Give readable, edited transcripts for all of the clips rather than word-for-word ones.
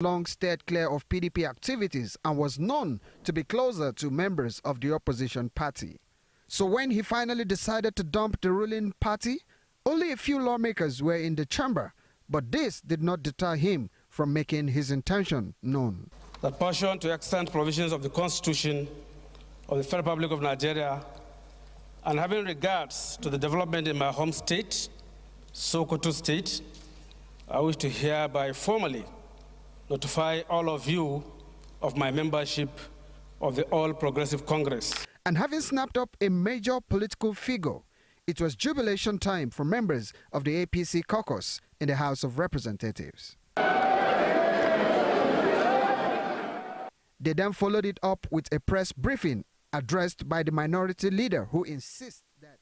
long steered clear of PDP activities and was known to be closer to members of the opposition party. So when he finally decided to dump the ruling party, only a few lawmakers were in the chamber, but this did not deter him from making his intention known. That pursuant to extant provisions of the Constitution of the Federal Republic of Nigeria, and having regards to the development in my home state, Sokoto State, I wish to hereby formally notify all of you of my membership of the All Progressive Congress. And having snapped up a major political figure, it was jubilation time for members of the APC caucus in the House of Representatives. They then followed it up with a press briefing addressed by the minority leader, who insists that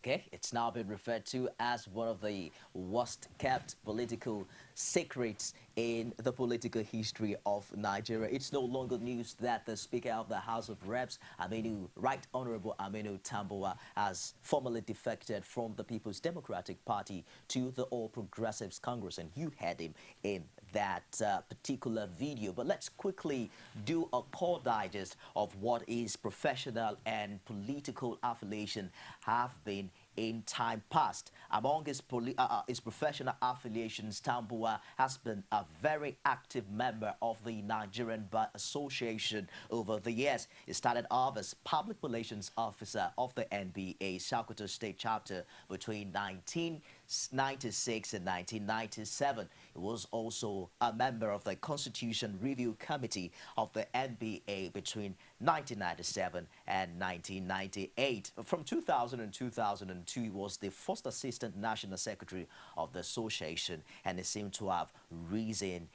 Okay, it's now been referred to as one of the worst-kept political secrets in the political history of Nigeria. It's no longer news that the Speaker of the House of Reps, Aminu, Right Honorable Aminu Tambuwal, has formally defected from the People's Democratic Party to the All Progressives Congress, and you had him in that particular video. But let's quickly do a core digest of what his professional and political affiliation have been in time past. Among his professional affiliations, Tambuwal has been a very active member of the Nigerian Bar Association over the years. He started off as public relations officer of the NBA Sokoto State chapter between 1996 and 1997. He was also a member of the Constitution Review Committee of the NBA between 1997 and 1998. From 2000 and 2002, he was the first assistant national secretary of the association, and he seemed to have risen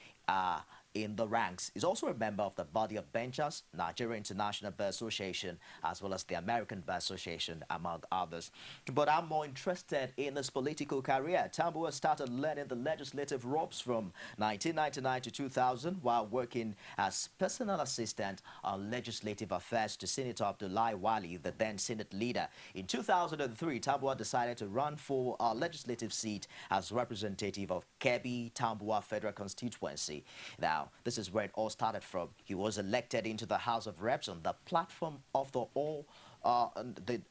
in the ranks. He's also a member of the body of benchers, Nigeria International Bar Association, as well as the American Bar Association, among others. But I'm more interested in his political career. Tambuwal started learning the legislative ropes from 1999 to 2000 while working as personal assistant on legislative affairs to Senator Abdullahi Wali, the then Senate leader. In 2003, Tambuwal decided to run for a legislative seat as representative of Kebbi Tambuwal Federal Constituency. Now, this is where it all started from. He was elected into the House of Reps on the platform of the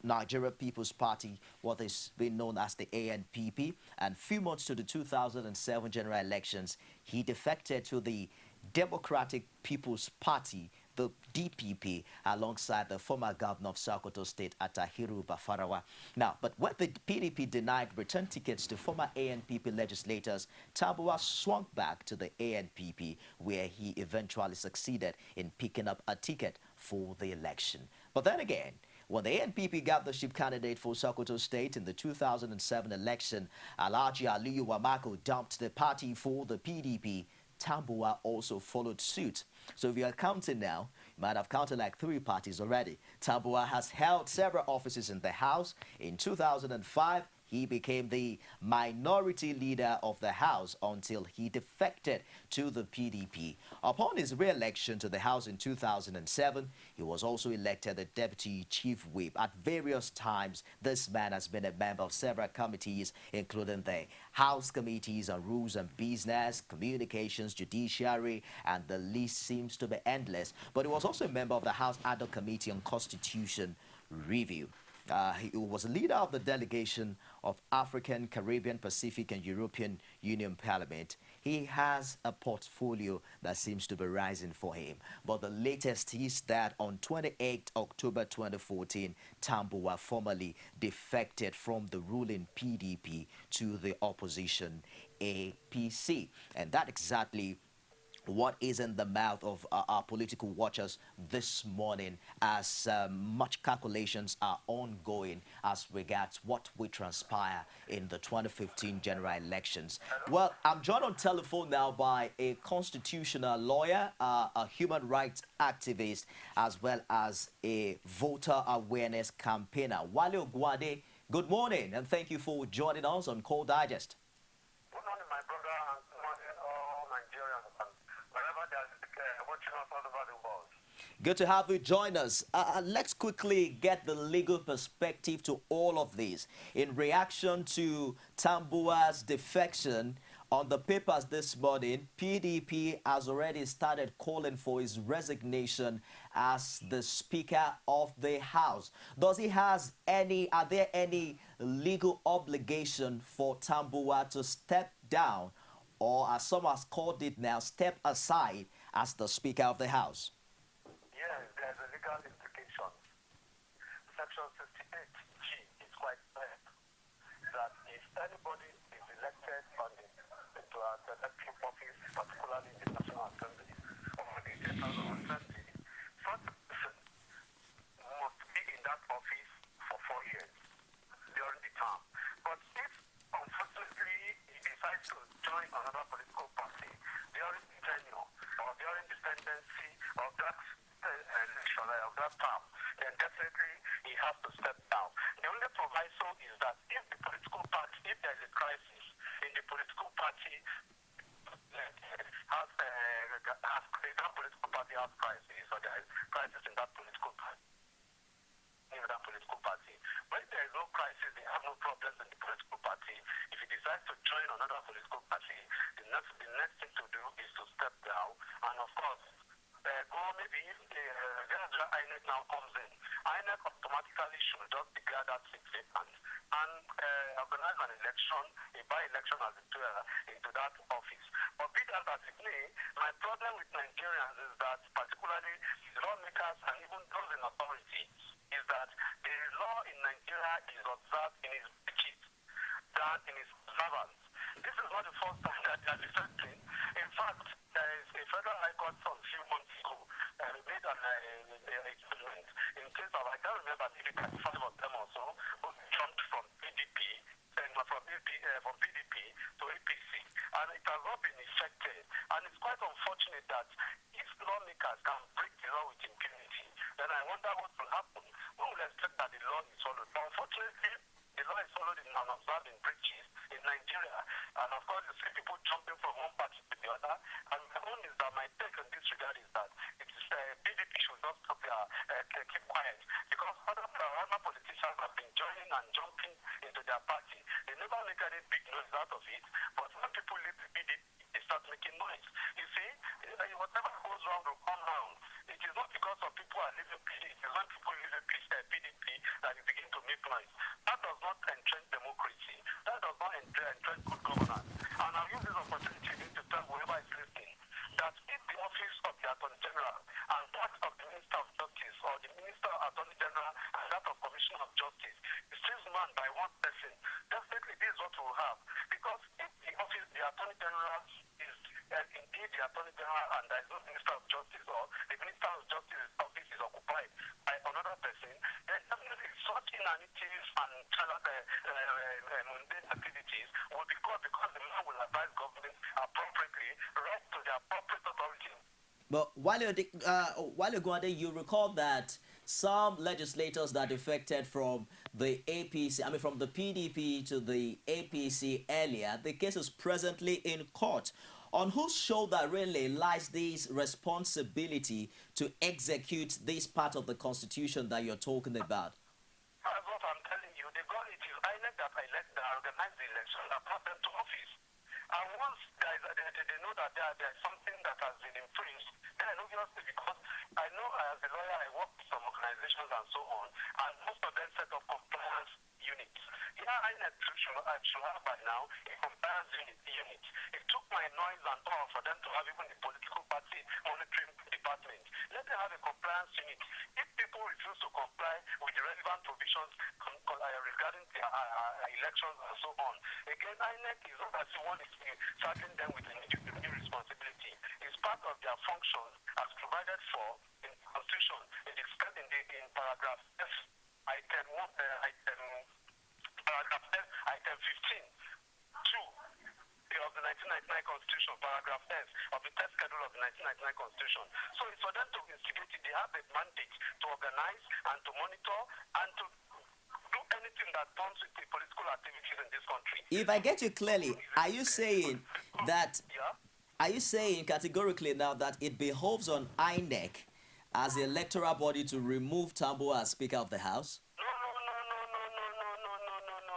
Nigeria People's Party, what is being known as the ANPP. And few months to the 2007 general elections, he defected to the Democratic People's Party, the DPP, alongside the former governor of Sokoto State, Atahiru Bafarawa. Now, but when the PDP denied return tickets to former ANPP legislators, Tambuwal swung back to the ANPP, where he eventually succeeded in picking up a ticket for the election. But then again, when the ANPP got the chief candidate for Sokoto State in the 2007 election, Alhaji Aliyu Wamako dumped the party for the PDP. Tambuwal also followed suit. So if you're counting now, you might have counted like 3 parties already. Tambuwal has held several offices in the House. In 2005, he became the minority leader of the House until he defected to the PDP. Upon his re-election to the House in 2007, he was also elected the Deputy Chief Whip. At various times, this man has been a member of several committees, including the House Committees on Rules and Business, Communications, Judiciary, and the list seems to be endless. But he was also a member of the House Ad hoc Committee on Constitution Review. He was a leader of the delegation of African, Caribbean, Pacific, and European Union Parliament. He has a portfolio that seems to be rising for him. But the latest is that on 28 October 2014, Tambuwal formally defected from the ruling PDP to the opposition APC. And that exactly what is in the mouth of our political watchers this morning, as much calculations are ongoing as regards what will transpire in the 2015 general elections. Well, I'm joined on telephone now by a constitutional lawyer, a human rights activist, as well as a voter awareness campaigner. Wale Ogwade, good morning, and thank you for joining us on Call Digest. Good morning, my brother, and good morning, all Nigerians, and wherever they are watching us all over the world. Good to have you join us. Let's quickly get the legal perspective to all of this. In reaction to Tambuwal's defection, on the papers this morning, PDP has already started calling for his resignation as the Speaker of the House. Are there any legal obligation for Tambuwal to step down, or as some has called it now, step aside as the Speaker of the House? Yes, there's a legal implication. Section 68G is quite clear that if anybody is elected into a electoral office, particularly in the National Assembly or the State House of Assembly, such a person must be in that office for 4 years during the term. But if, unfortunately, he decides to join another political party during the tenure or during the pendency of that election of that term, then definitely he has to step down. The only proviso is that if the political party, if there is a crisis in the political party, that political party has crisis, or there is crisis in that political party. But if there is no crisis, they have no problems in the political party. If he decides to join another political party, the next thing to do is to step down, and of course, maybe if the INEC now comes in, INEC automatically should just declare that seat vacant and organize an election, a by-election as it were, into that office. But be that as it may, my problem with Nigerians is that, particularly lawmakers and even those in authority, is that the law in Nigeria is observed in its breaches than in its observance. This is not the first time that they are defecting. In fact, there is a federal high court some few months ago made an judgment in case of, I can't remember, maybe 35 of them or so, who jumped from PDP to APC, and it has not been effected. And it's quite unfortunate that if lawmakers can break the law with impunity, then I wonder what will happen. We will expect that the law is followed. But unfortunately, the law is followed in unobserved in breaches in Nigeria. And of course, you see people jumping from one party to the other. And my own is that my take on this regard is that it is PDP should not stop keep quiet. Because other politicians have been joining and jumping into their party. They never make any big noise out of it. But when people leave the PDP, they start making noise. You see, whatever goes wrong will come round. It is not because of people are leaving PDP. It is when people leave PDP that you begin to make noise. That does not entrench democracy. That does not entrench good governance. And I'll use this opportunity to tell whoever is listening that if the office of the Attorney General and that of the Minister of Justice, or the Minister of Attorney General and that of Commissioner of Justice is still manned by one person, definitely this is what we'll have. Because if the office, the Attorney General is indeed the Attorney General and there is no Minister of Justice, or the Minister of Justice's office is occupied by another person, then definitely such inanities and mundane activities will be caught, because the man will advise government appropriately, right to the appropriate authority. But while you're going there, you recall that some legislators that defected from the APC, from the PDP to the APC earlier, the case is presently in court. On whose shoulder really lies this responsibility to execute this part of the Constitution that you're talking about? That's what I'm telling you. It is INEC that organize the election that brought them to office. And once they know that there's something that has been infringed, then obviously, because I know as a lawyer I work with some organizations and so on, and most of them set up compliance units. Here INEC should have by now a compliance unit. It took my noise and all for them to have even the political party monitoring department. Let them have a compliance unit. If people refuse to comply with the relevant provisions regarding the elections and so on, again, INEC is not as one is charging them with a new responsibility. It's part of their functions as provided for in the Constitution. It is said in paragraph F, item 15, 2 of the 1999 Constitution, paragraph S of the test schedule of the 1999 Constitution. So it's for them to instigate it. They have a mandate to organize and to monitor and to do anything that comes with the political activities in this country. If I get you clearly, are you saying that, are you saying categorically now that it behoves on INEC as the electoral body to remove Tambuwal as Speaker of the House? No,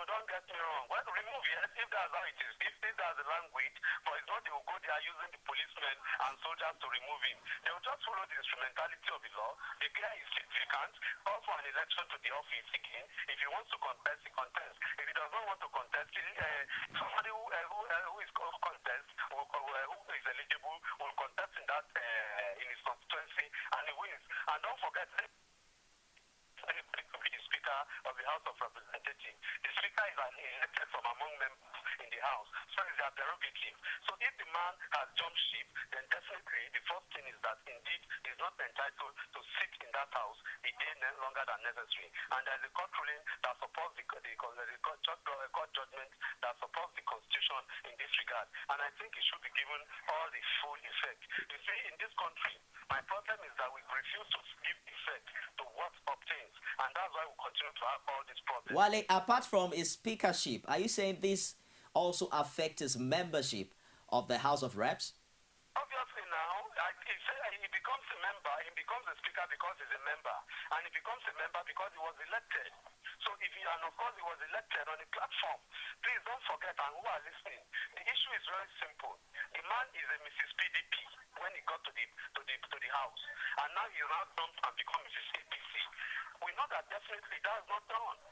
don't get me wrong. Well, remove, yes, if that's how it is. If that's the language, but it's not they will go there using the policemen and soldiers to remove him. They will just follow the instrumentality of the law. The guy is vacant, call for an election to the office again. If he wants to contest, he contests. If he does not want to contest, somebody who is contest, who is eligible, will contest in that in his constituency, and he wins. And don't forget, anybody could be the Speaker of the House of Representatives. The Speaker is elected from among members in the House, so it's their prerogative. So if the man has jumped ship, then definitely the first thing is that indeed he's not entitled to sit in that House a day longer than necessary. And there's a court ruling that supports the court judgment that supports the Constitution in this regard. And I think it should be given all the full effect. You see, in this country, my problem is that we refuse to give effect to what obtains, and that's why we continue to have all these problems. Wale, apart from his speakership, are you saying this also affects his membership of the House of Reps? Obviously now, he becomes a member, he becomes a speaker because he's a member, and he becomes a member because he was elected. So and of course he was elected on a platform. Please don't forget, and who are listening, the issue is very simple. The man is a Mrs. PDP when he got to the House, and now he's now dumped and become Mrs. APC. We know that definitely that is not done.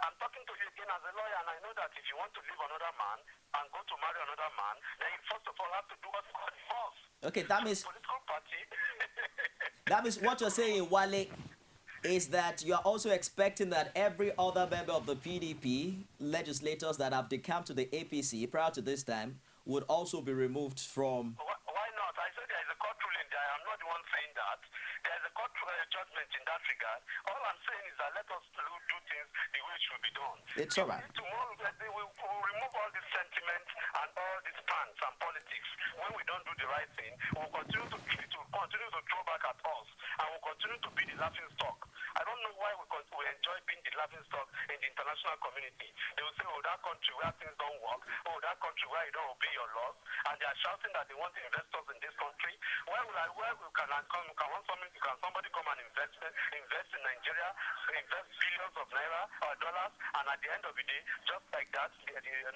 I'm talking to you again as a lawyer, and I know that if you want to leave another man and go to marry another man, then you first of all have to do what's called divorce. Okay, that means Political party. that means what you're saying, Wale, is that you're also expecting that every other member of the PDP, legislators that have decamped to the APC prior to this time, would also be removed from... Why not? I said there is a court ruling there. I'm not the one saying that. There is a court judgment in that regard. All I'm saying is that let us do things the way it should be done. It's all right. Tomorrow, we'll remove all this sentiment and all these plans and politics. When we don't do the right thing, we'll continue to throw back at us, and we'll continue to be the laughing stock. I don't know why we enjoy being the laughing stock in the international community. They will say, oh, that country where things don't work, oh, that country where you don't obey your laws, and they are shouting that they want investors in this country. Can somebody come and invest in Nigeria, invest billions of naira or dollars, and at the end of the day, just like that,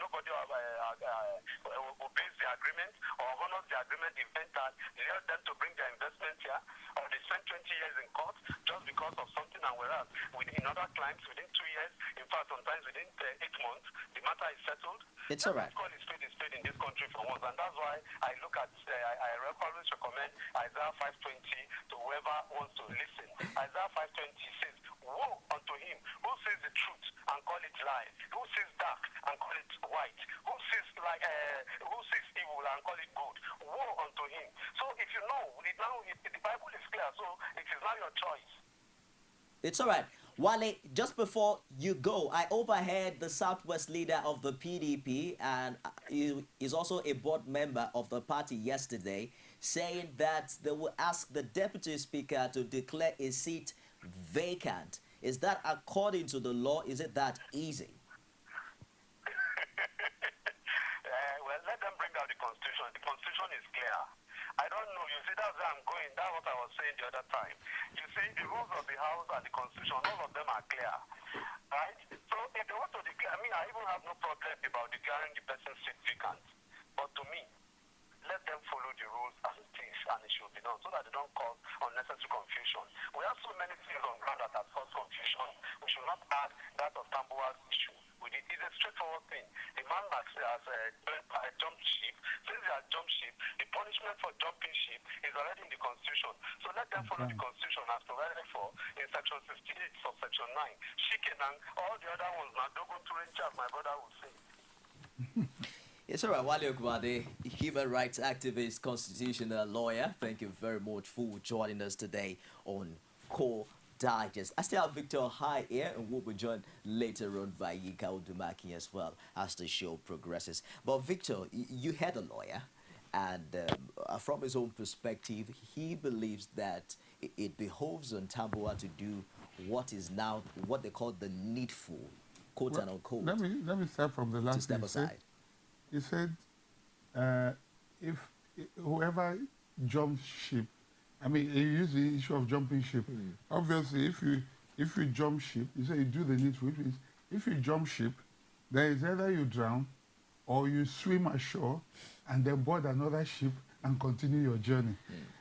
nobody obeys the agreement or honors the agreement event that led them to bring their investment here, or they spent 20 years in court just because of something, and whereas in other clients within 2 years, in fact sometimes within 8 months, the matter is settled. It's all right. Let's call it spade in this country for once, and that's why I look at, I always recommend Isaiah 5:20 to whoever wants to listen. Isaiah 5:20 says, woe unto him who sees the truth and call it lie, who sees dark and call it white, who sees evil and call it good. Woe unto him. So if you know, the Bible is clear, so it is now your choice. It's all right. Wale, just before you go, I overheard the Southwest leader of the PDP, and he is also a board member of the party yesterday, saying that they will ask the deputy speaker to declare a seat vacant. Is that according to the law? Is it that easy? Well, let them bring out the Constitution. The Constitution is clear. I don't know. You see, that's where I'm going. That's what I was saying the other time. You see, the rules of the House and the Constitution, all of them are clear. Right? So if they want to declare, I even have no problem about declaring the person's seat vacant. But to me, let them follow the rules as it is, and it should be done, so that they don't cause unnecessary confusion. We have so many things on ground that have caused confusion. We should not add that of Tambuwal's issue. It's a straightforward thing. The man has jumped ship. Since he has jumped ship, the punishment for jumping ship is already in the Constitution. So let them follow the Constitution as provided for in Section 68 of Section 9. Chicken and all the other ones, now don't go to range, as my brother would say. It's all right, Wale Okumade, human rights activist, constitutional lawyer. Thank you very much for joining us today on Core Digest. I still have Victor High here, and we'll be joined later on by Yika Odumaki as well as the show progresses. But Victor, you had a lawyer, and from his own perspective, he believes that it behoves on Tambuwal to do what is now what they call the needful, quote and unquote. Let me start from the last. To step aside. He said, if whoever jumps ship I mean, you use the issue of jumping ship. Obviously, if you jump ship, you say you do the needful, which means if you jump ship, there is either you drown or you swim ashore and then board another ship and continue your journey.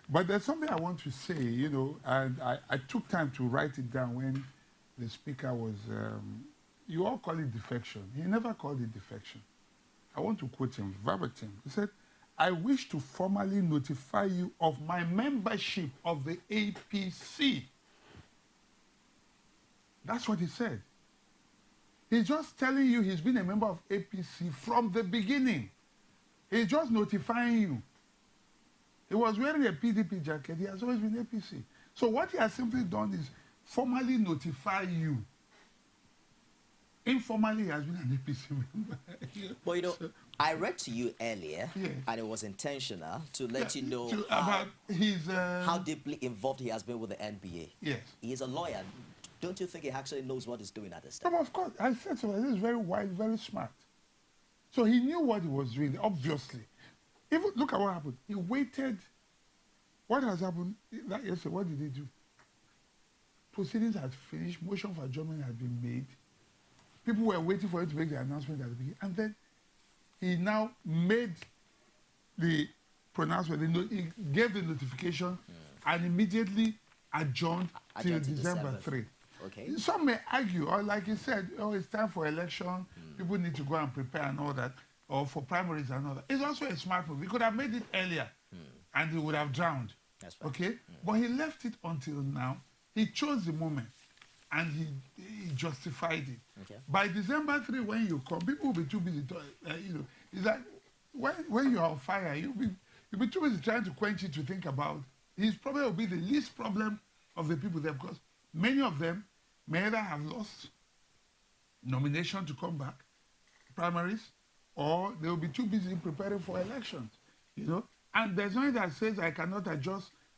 But there's something I want to say, you know, and I took time to write it down when the speaker was, you all call it defection. He never called it defection. I want to quote him verbatim. He said, I wish to formally notify you of my membership of the APC. That's what he said. He's just telling you he's been a member of APC from the beginning. He's just notifying you. He was wearing a PDP jacket. He has always been APC. So what he has simply done is formally notify you. Informally, he has been an APC member. Well, you know, I read to you earlier, Yes. and it was intentional to let you know about his, how deeply involved he has been with the NBA. yes. He is a lawyer. Don't you think he actually knows what he's doing at this time? No, of course. I said so. This is very wise, very smart. So he knew what he was doing, obviously. Even look at what happened. He waited. What has happened? That yesterday, what did he do? Proceedings had finished. Motion for adjournment had been made. People were waiting for him to make the announcement at the beginning. And then he now made the pronouncement. He gave the notification and immediately adjourned till Adjourned to December December. 3. Okay. Some may argue, or like you said, oh, it's time for election. People need to go and prepare and all that, or for primaries and all that. It's also a smart move. He could have made it earlier, and he would have drowned. That's right. Okay, but he left it until now. He chose the moment, and he justified it. Okay. By December 3, when you come, people will be too busy. You know, it's like when you are on fire, you'll be too busy trying to quench it to think about. His problem will be the least problem of the people there, because many of them may either have lost nomination to come back, primaries, or they will be too busy preparing for elections, you know. And there's nothing that says I cannot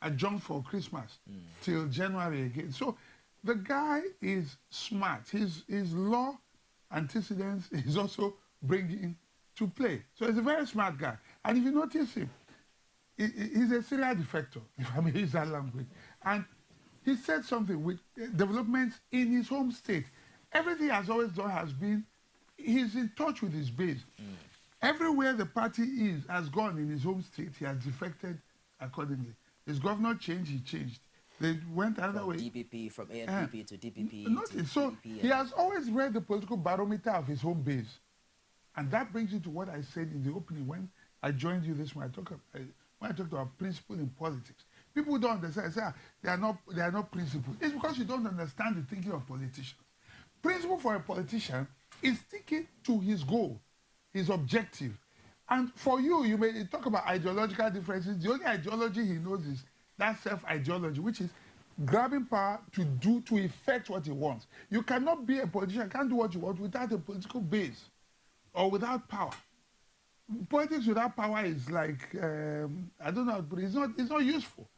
adjourn for Christmas till January again. So the guy is smart. His law antecedents is also bringing to play. So he's a very smart guy. And if you notice him, he's a serial defector, if I may use that language. And he said something with developments in his home state. Everything he has always done has been, he's in touch with his base. Everywhere the party has gone in his home state, he has defected accordingly. His governor changed, he changed. They went another way. DPP, from ANPP to DPP Nothing. to So DPP. he has always read the political barometer of his home base. And that brings you to what I said in the opening when I joined you this morning. When I talked about principle in politics. People don't understand. Say, they are not principled. It's because you don't understand the thinking of politicians. Principle for a politician is sticking to his goal, his objective. And for you, you may talk about ideological differences. The only ideology he knows is that self-ideology, which is grabbing power to effect what he wants. You cannot be a politician, can't do what you want without a political base or without power. Politics without power is like, I don't know, but it's not useful.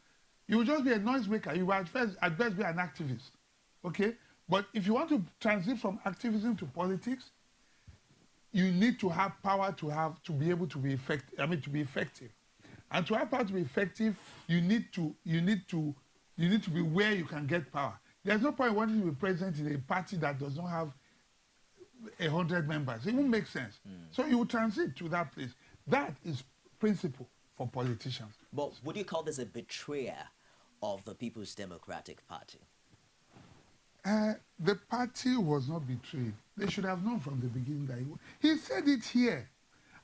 You will just be a noisemaker. You will at best be an activist. Okay? But if you want to transit from activism to politics, you need to have power to be able to be effective. To be effective. And to have power to be effective, you need to be where you can get power. There's no point wanting to be president in a party that does not have 100 members. It won't make sense. So you will transit to that place. That is principle for politicians. But would you call this a betrayal of the People's Democratic Party? The party was not betrayed. They should have known from the beginning that he said it here.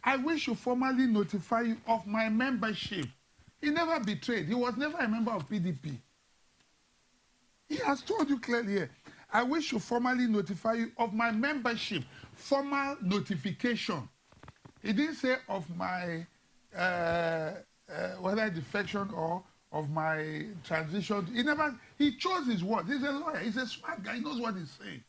I wish to formally notify you of my membership. He never betrayed. He was never a member of PDP. He has told you clearly here. I wish to formally notify you of my membership. Formal notification. He didn't say of my whether defection or of my transition. He chose his words. He's a lawyer. He's a smart guy. He knows what he's saying.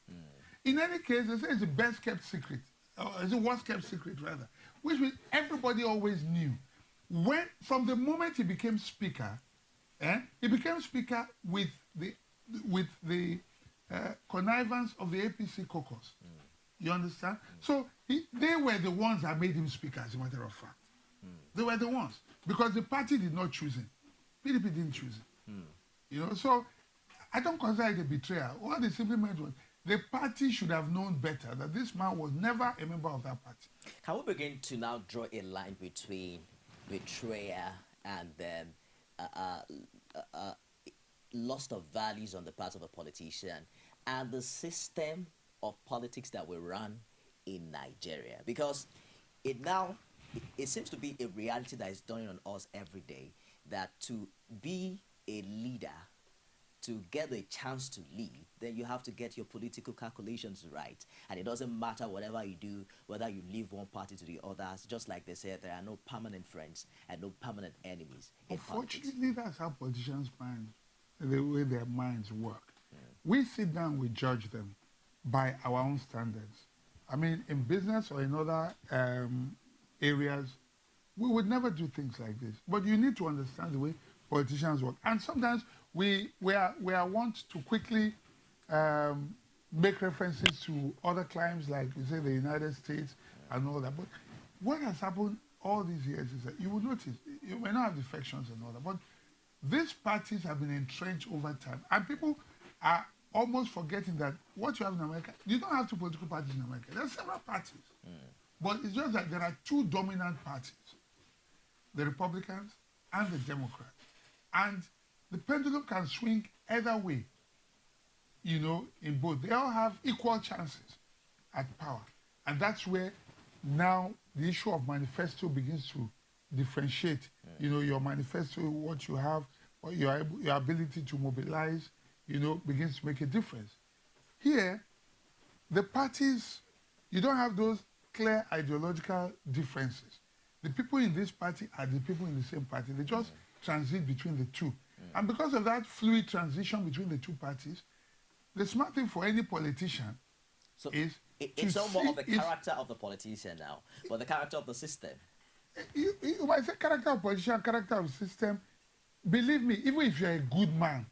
In any case, they say it's the best kept secret. Or it's the worst kept secret, rather. Which means everybody always knew. From the moment he became speaker, he became speaker with the connivance of the APC caucus. You understand? So they were the ones that made him speaker, as a matter of fact. They were the ones. Because the party did not choose him. PDP didn't choose him. You know, so I don't consider it a betrayal. What they simply meant was the party should have known better that this man was never a member of that party. Can we begin to now draw a line between betrayal and then loss of values on the part of a politician and the system of politics that we run in Nigeria? Because it seems to be a reality that is dawning on us every day, that to be a leader, to get a chance to lead, then you have to get your political calculations right. And it doesn't matter whatever you do, whether you leave one party to the others. Just like they said, there are no permanent friends and no permanent enemies in politics. Unfortunately, that's how politicians' minds, the way their minds work. We sit down, we judge them by our own standards. I mean, in business or in other areas, we would never do things like this. But you need to understand the way politicians work. And sometimes we are wont to quickly make references to other climes, like we say the United States and all that. But what has happened all these years is that you will notice, you may not have defections and all that, but these parties have been entrenched over time. And people are almost forgetting that what you have in America, you don't have two political parties in America. There are several parties. But it's just that there are two dominant parties, the Republicans and the Democrats. And the pendulum can swing either way, you know, in both. They all have equal chances at power. And that's where now the issue of manifesto begins to differentiate. You know, your manifesto, what you have, or your ability to mobilize, you know, begins to make a difference. Here, the parties, you don't have those clear ideological differences. The people in this party are the people in the same party. They just transit between the two. And because of that fluid transition between the two parties, the smart thing for any politician is it's no more of the character of the politician now, but the character of the system. You might say character of politician, character of system. Believe me, even if you're a good man,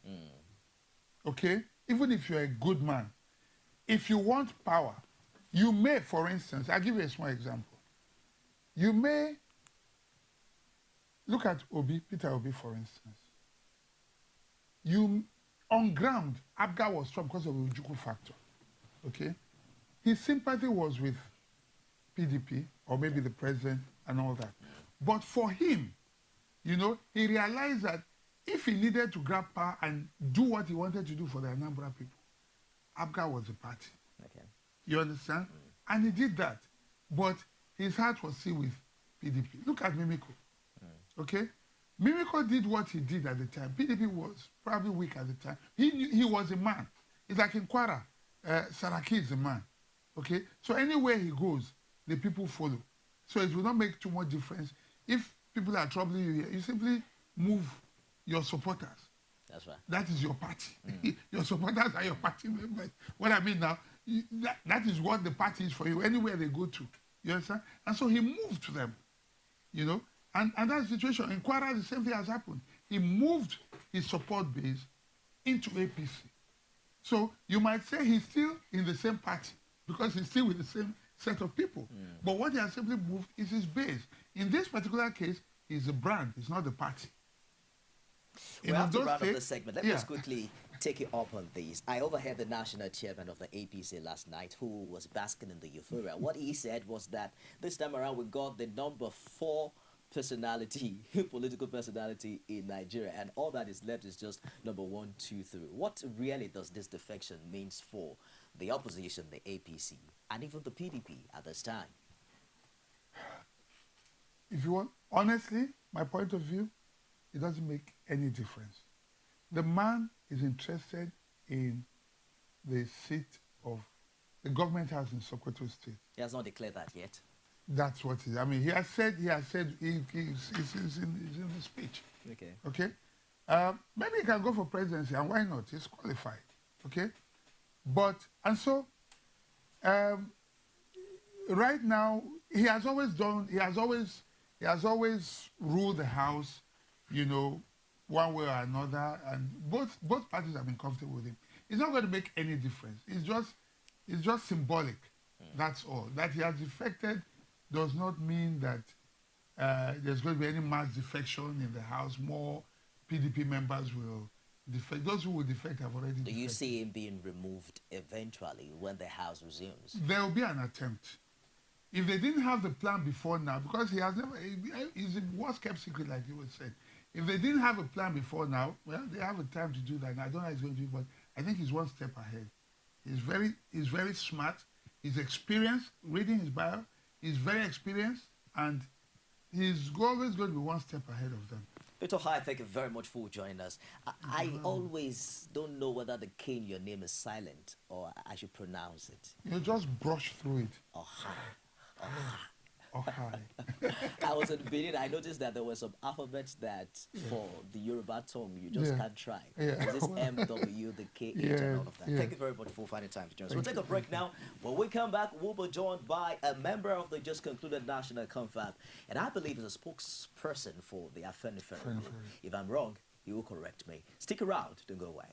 okay, even if you're a good man, if you want power, you may, for instance, I'll give you a small example. You may look at Peter Obi, for instance. On ground, Abga was strong because of the Ujuku factor, okay? His sympathy was with PDP, or maybe the president and all that. But for him, you know, he realized that if he needed to grab power and do what he wanted to do for the Anambra people, Abga was the party. Okay. You understand? And he did that. But his heart was still with PDP. Look at Mimiko. Okay? Mimiko did what he did at the time. PDP was probably weak at the time. He was a man. It's like in Kwara, Saraki is a man. Okay? So anywhere he goes, the people follow. So it will not make too much difference. If people are troubling you here, you simply move your supporters. That's right. That is your party. Your supporters are your party members. What I mean now, that is what the party is for you, anywhere they go to. You understand? And so he moved to them, you know. And that's the situation. In Kwara, the same thing has happened. He moved his support base into APC. So you might say he's still in the same party because he's still with the same set of people. But what he has simply moved is his base. In this particular case, he's a brand. It's not the party. We have to round up the segment. Let me just quickly take you up on these. I overheard the national chairman of the APC last night, who was basking in the euphoria. What he said was that this time around we got the number 4 personality, political personality in Nigeria, and all that is left is just number 1, 2, 3. What really does this defection means for the opposition, the APC, and even the PDP at this time? If you want, honestly, my point of view, it doesn't make any difference. The man is interested in the seat of the government house in Sokoto State. He has not declared that yet. That's what it is. I mean, he has said it's in the speech. Okay. Okay? Maybe he can go for presidency, and why not? He's qualified. Okay? But, and so, right now, he has always ruled the house, you know, one way or another, and both parties have been comfortable with him. It's not going to make any difference. It's just symbolic. That's all. That he has defected does not mean that there's going to be any mass defection in the house, more PDP members will defect. Those who will defect have already Do you defected. see him being removed eventually when the House resumes? There will be an attempt. If they didn't have the plan before now, because he has never, he's the worst kept secret, like you would say. If they didn't have a plan before now, well, they have a time to do that. And I don't know how he's going to do it, but I think he's one step ahead. He's very smart. He's experienced, reading his bio. He's very experienced, and he's always going to be one step ahead of them. Peter High, thank you very much for joining us. I always don't know whether the K in your name is silent or I should pronounce it. You just brush through it. Oh, hi. Oh, hi. I was in Benin. I noticed that there were some alphabets that for the Yoruba tongue you just can't try. Yeah. This MW, the KH, and all of that. Thank you very much for finding time to join us. We'll take a break now. When we come back, we'll be joined by a member of the just concluded National Confab, and I believe is a spokesperson for the Afenifere group. If I'm wrong, he will correct me. Stick around. Don't go away.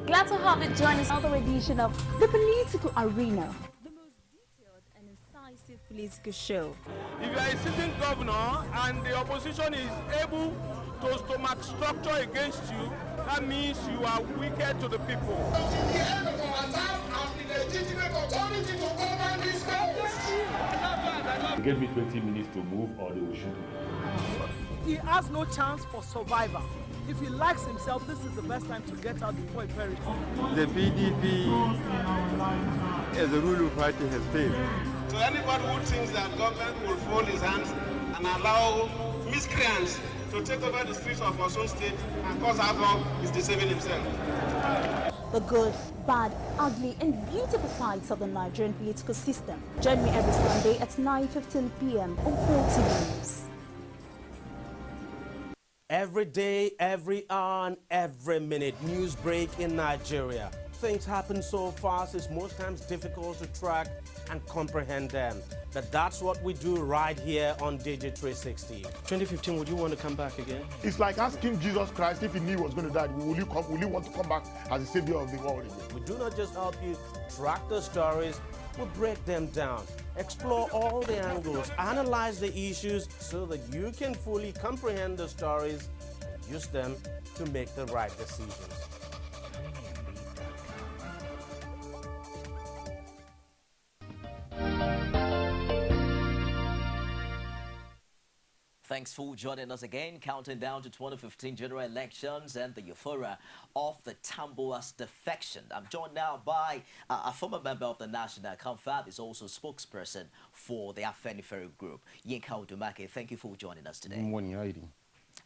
Glad to have you join us on another edition of The Political Arena. Political show. If you are a sitting governor and the opposition is able to stomach structure against you, that means you are wicked to the people. Give me 20 minutes to move or they will shoot me. He has no chance for survival. If he likes himself, this is the best time to get out before he perishes. The PDP as a ruling party has failed. So anybody who thinks that government will fold his hands and allow miscreants to take over the streets of our own state and cause havoc is deceiving himself. The good, bad, ugly, and beautiful sides of the Nigerian political system. Join me every Sunday at 9:15 p.m. on OT News. Every day, every hour, and every minute, news break in Nigeria. Things happen so fast, it's most times difficult to track and comprehend them. But that's what we do right here on Digit 360. 2015, would you want to come back again? It's like asking Jesus Christ if he knew he was going to die, will you want to come back as the savior of the world again? We do not just help you track the stories, we break them down, explore all the angles, analyze the issues so that you can fully comprehend the stories and use them to make the right decisions. Thanks for joining us again, counting down to 2015 general elections and the euphoria of the Tambuwal's defection. I'm joined now by a former member of the National Confab, is also spokesperson for the Afenifere group, Yinka Odumake. Thank you for joining us today. Good morning, how are you doing?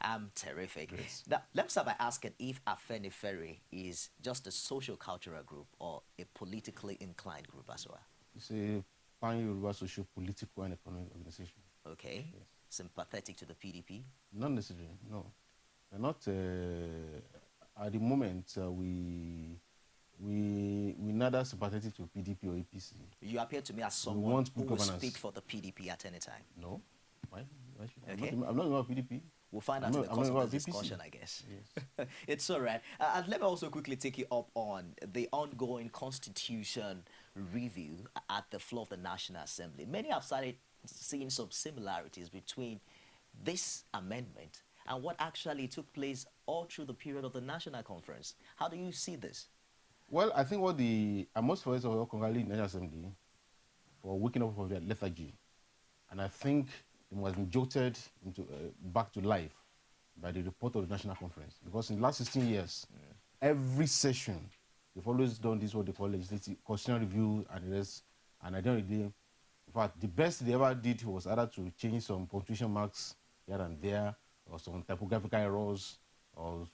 I'm terrific. Yes. Now, let's start by asking if Afenifere is just a social cultural group or a politically inclined group as well. It's a pan-Yoruba social, political, and economic organization. Okay. Yes. Sympathetic to the PDP? Not necessarily, no. We're not, at the moment, we're neither sympathetic to PDP or APC. You appear to me as someone who will governance. speak for the PDP at any time. No. Why should Okay. I'm not about PDP. We'll find out in the course of this discussion, I guess. Yes. It's all right. And let me also quickly take you up on the ongoing constitution review at the floor of the National Assembly. Many have started seeing some similarities between this amendment and what actually took place all through the period of the National Conference. How do you see this? Well, I think I most first of all congratulate the National Assembly for waking up from their lethargy. And I think it was been jolted into, back to life by the report of the National Conference. Because in the last 16 years, every session, they've always done this, what they call legislative constitutional review and the rest. And at the end of the day, in fact, the best they ever did was either to change some punctuation marks here and there, or some typographical errors, or,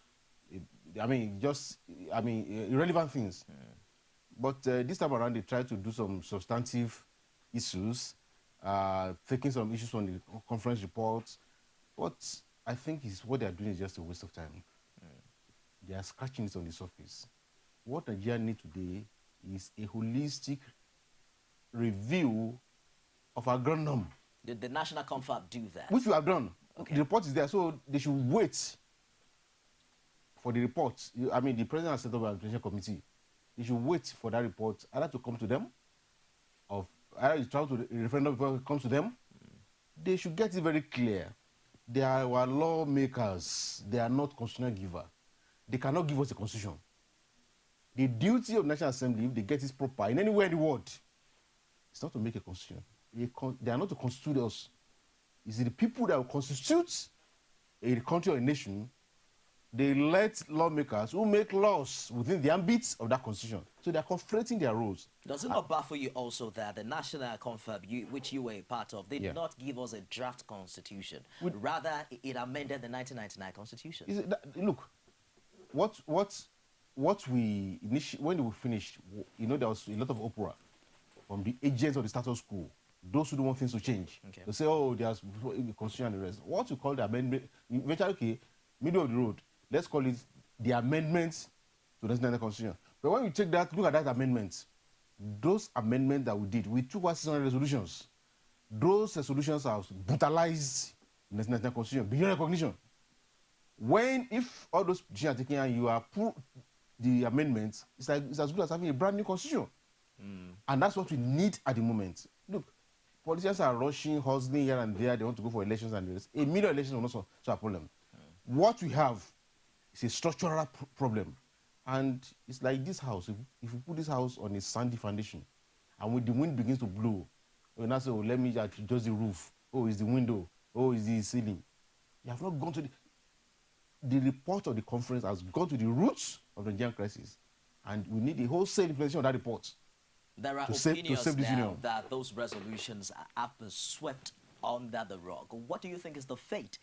irrelevant things. But this time around, they tried to do some substantive issues, taking some issues from the conference reports. What I think is what they are doing is just a waste of time. They are scratching it on the surface. What Nigeria needs today is a holistic review of our agronom. Did the National Confab do that? Which we have done. Okay. The report is there, so they should wait for the report. The president has set up an administration committee. They should wait for that report, either to come to them, or either to travel to the referendum before it comes to them. They should get it very clear. They are our lawmakers. They are not constitutional giver. They cannot give us a constitution. The duty of the National Assembly, if they get it proper in anywhere in the world, it's not to make a constitution. They are not to constitute us. It's the people that will constitute a country or a nation. They let lawmakers who make laws within the ambit of that constitution. So they are conflating their roles. Does it not baffle you also that the National Confab, which you were a part of, did not give us a draft constitution? Rather, it amended the 1999 constitution. Look, when we finished, you know, there was a lot of uproar from the agents of the status quo, those who don't want things to change. Okay. They say, oh, there's the constitution and the rest. What you call the amendment, eventually, okay, middle of the road, let's call it the amendment to the 1999 constitution. But when we take that, look at that amendment, those amendments that we did, we took our 600 resolutions. Those resolutions are brutalized in the 1999 constitution, beyond recognition. If all those decisions are taken and you approve the amendments, it's as good as having a brand new constitution. And that's what we need at the moment. Look, politicians are rushing, hustling here and there. They want to go for elections and this. A million elections will not solve a problem. What we have is a structural problem. And it's like this house. If you put this house on a sandy foundation, and when the wind begins to blow, you now say, oh, let me adjust the roof. Oh, it's the window. Oh, it's the ceiling. You have not gone to the report of the conference has gone to the roots of the Nigerian crisis. And we need a wholesale implementation of that report. There are opinions now that those resolutions have been swept under the rug. What do you think is the fate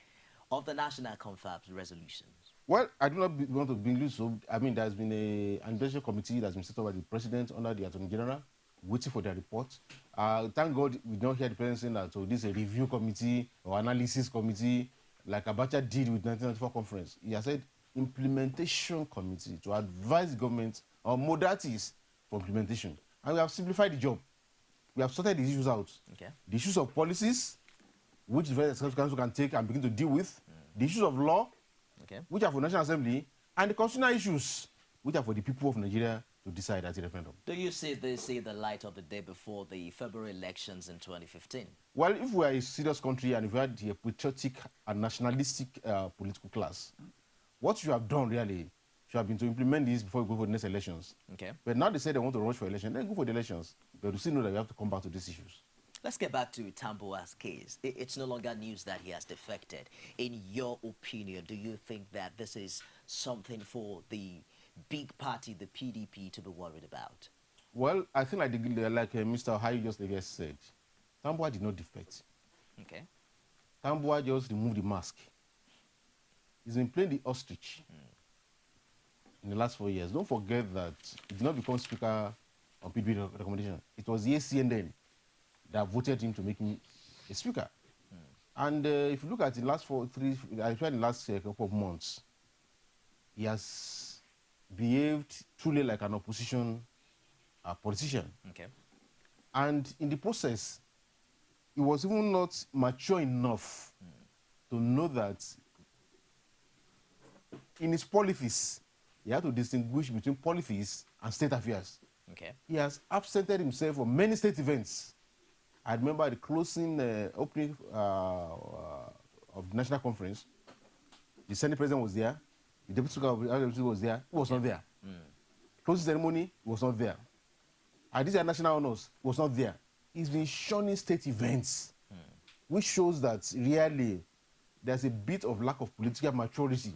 of the National Confab's resolutions? Well, I do not want to bring this up. I mean, there's been an investigation committee that's been set up by the president under the Attorney General, waiting for their report. Thank God we don't hear the president saying that, so this is a review committee or analysis committee, like Abacha did with the 1994 conference. He has said implementation committee to advise the government on modalities for implementation. And we have simplified the job. We have sorted the issues out. Okay. The issues of policies, which the various council can take and begin to deal with. The issues of law, which are for the National Assembly. And the constitutional issues, which are for the people of Nigeria to decide at the referendum. Do you see the light of the day before the February elections in 2015? Well, if we are a serious country and if we had a patriotic and nationalistic political class, what you have done really should have been to implement this before we go for the next elections. Okay. But now they say they want to rush for election, then go for the elections. But we still know that we have to come back to these issues. Let's get back to Tambuwal's case. It's no longer news that he has defected. In your opinion, do you think that this is something for the big party, the PDP, to be worried about? Well, I think like Mr. Hayi just said, Tambuwal did not defect. Okay. Tambuwal just removed the mask. He's been playing the ostrich in the last 4 years. Don't forget that he did not become speaker on PDP recommendation. It was the ACNN that voted him to make him a speaker. And if you look at the last couple of months, he has behaved truly like an opposition politician. Okay. And in the process, he was even not mature enough to know that in his politics, he had to distinguish between politics and state affairs. Okay. He has absented himself from many state events. I remember the closing opening of the national conference. The Senate president was there. The deputy speaker of the House was there. He was not there. Closing ceremony, he was not there. And these are national honors, he was not there. He's been shunning state events, which shows that really there's a bit of lack of political maturity.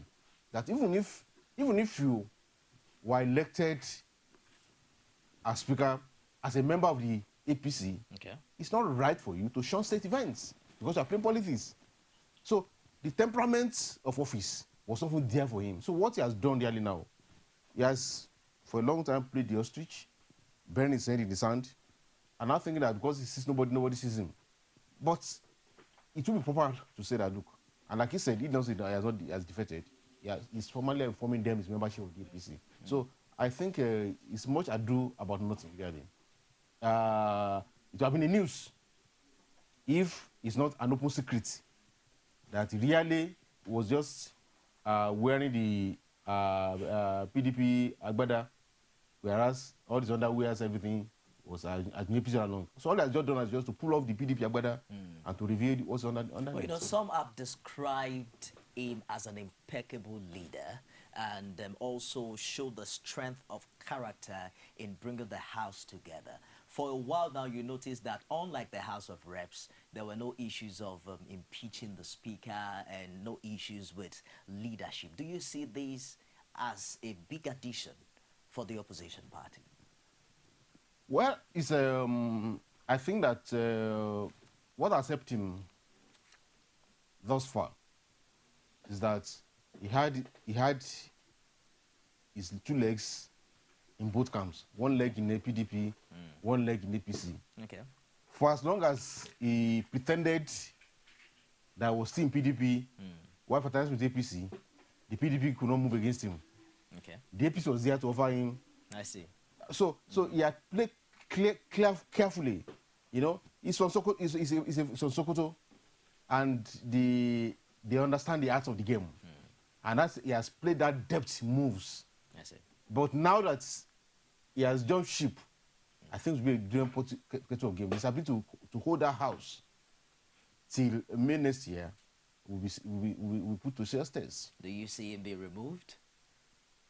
That even if you were elected as speaker, as a member of the APC, it's not right for you to shun state events because you are playing politics. So the temperament of office was often there for him. So what he has done really now, he has for a long time played the ostrich, burning his head in the sand, and now thinking that because he sees nobody sees him. But it would be proper to say that, look, and like he said, he knows that he has defected. He's formally informing them his membership of the APC. So I think it's much ado about nothing, really. It would have been the news if it's not an open secret that really was just wearing the PDP agbada, whereas all these underwears, everything was an APC along. So all that's just done is just to pull off the PDP agbada and to reveal what's under Well, you know, it. some have described him as an impeccable leader and also showed the strength of character in bringing the House together. For a while now, you notice that unlike the House of Reps, there were no issues of impeaching the Speaker and no issues with leadership. Do you see this as a big addition for the opposition party? Well, it's I think that what has helped him thus far is that he had his two legs in both camps. One leg in the PDP, one leg in the APC. Okay. For as long as he pretended that he was still in PDP, while for times with APC, the PDP could not move against him. Okay. The APC was there to offer him. I see. So he had played carefully. You know, he's from Sokoto, and they understand the art of the game. And he has played that depth moves. I see. But now that he has jumped ship, I think it will be a different of game. He's able to hold that house till May next year. We'll put to share test. Do you see him be removed?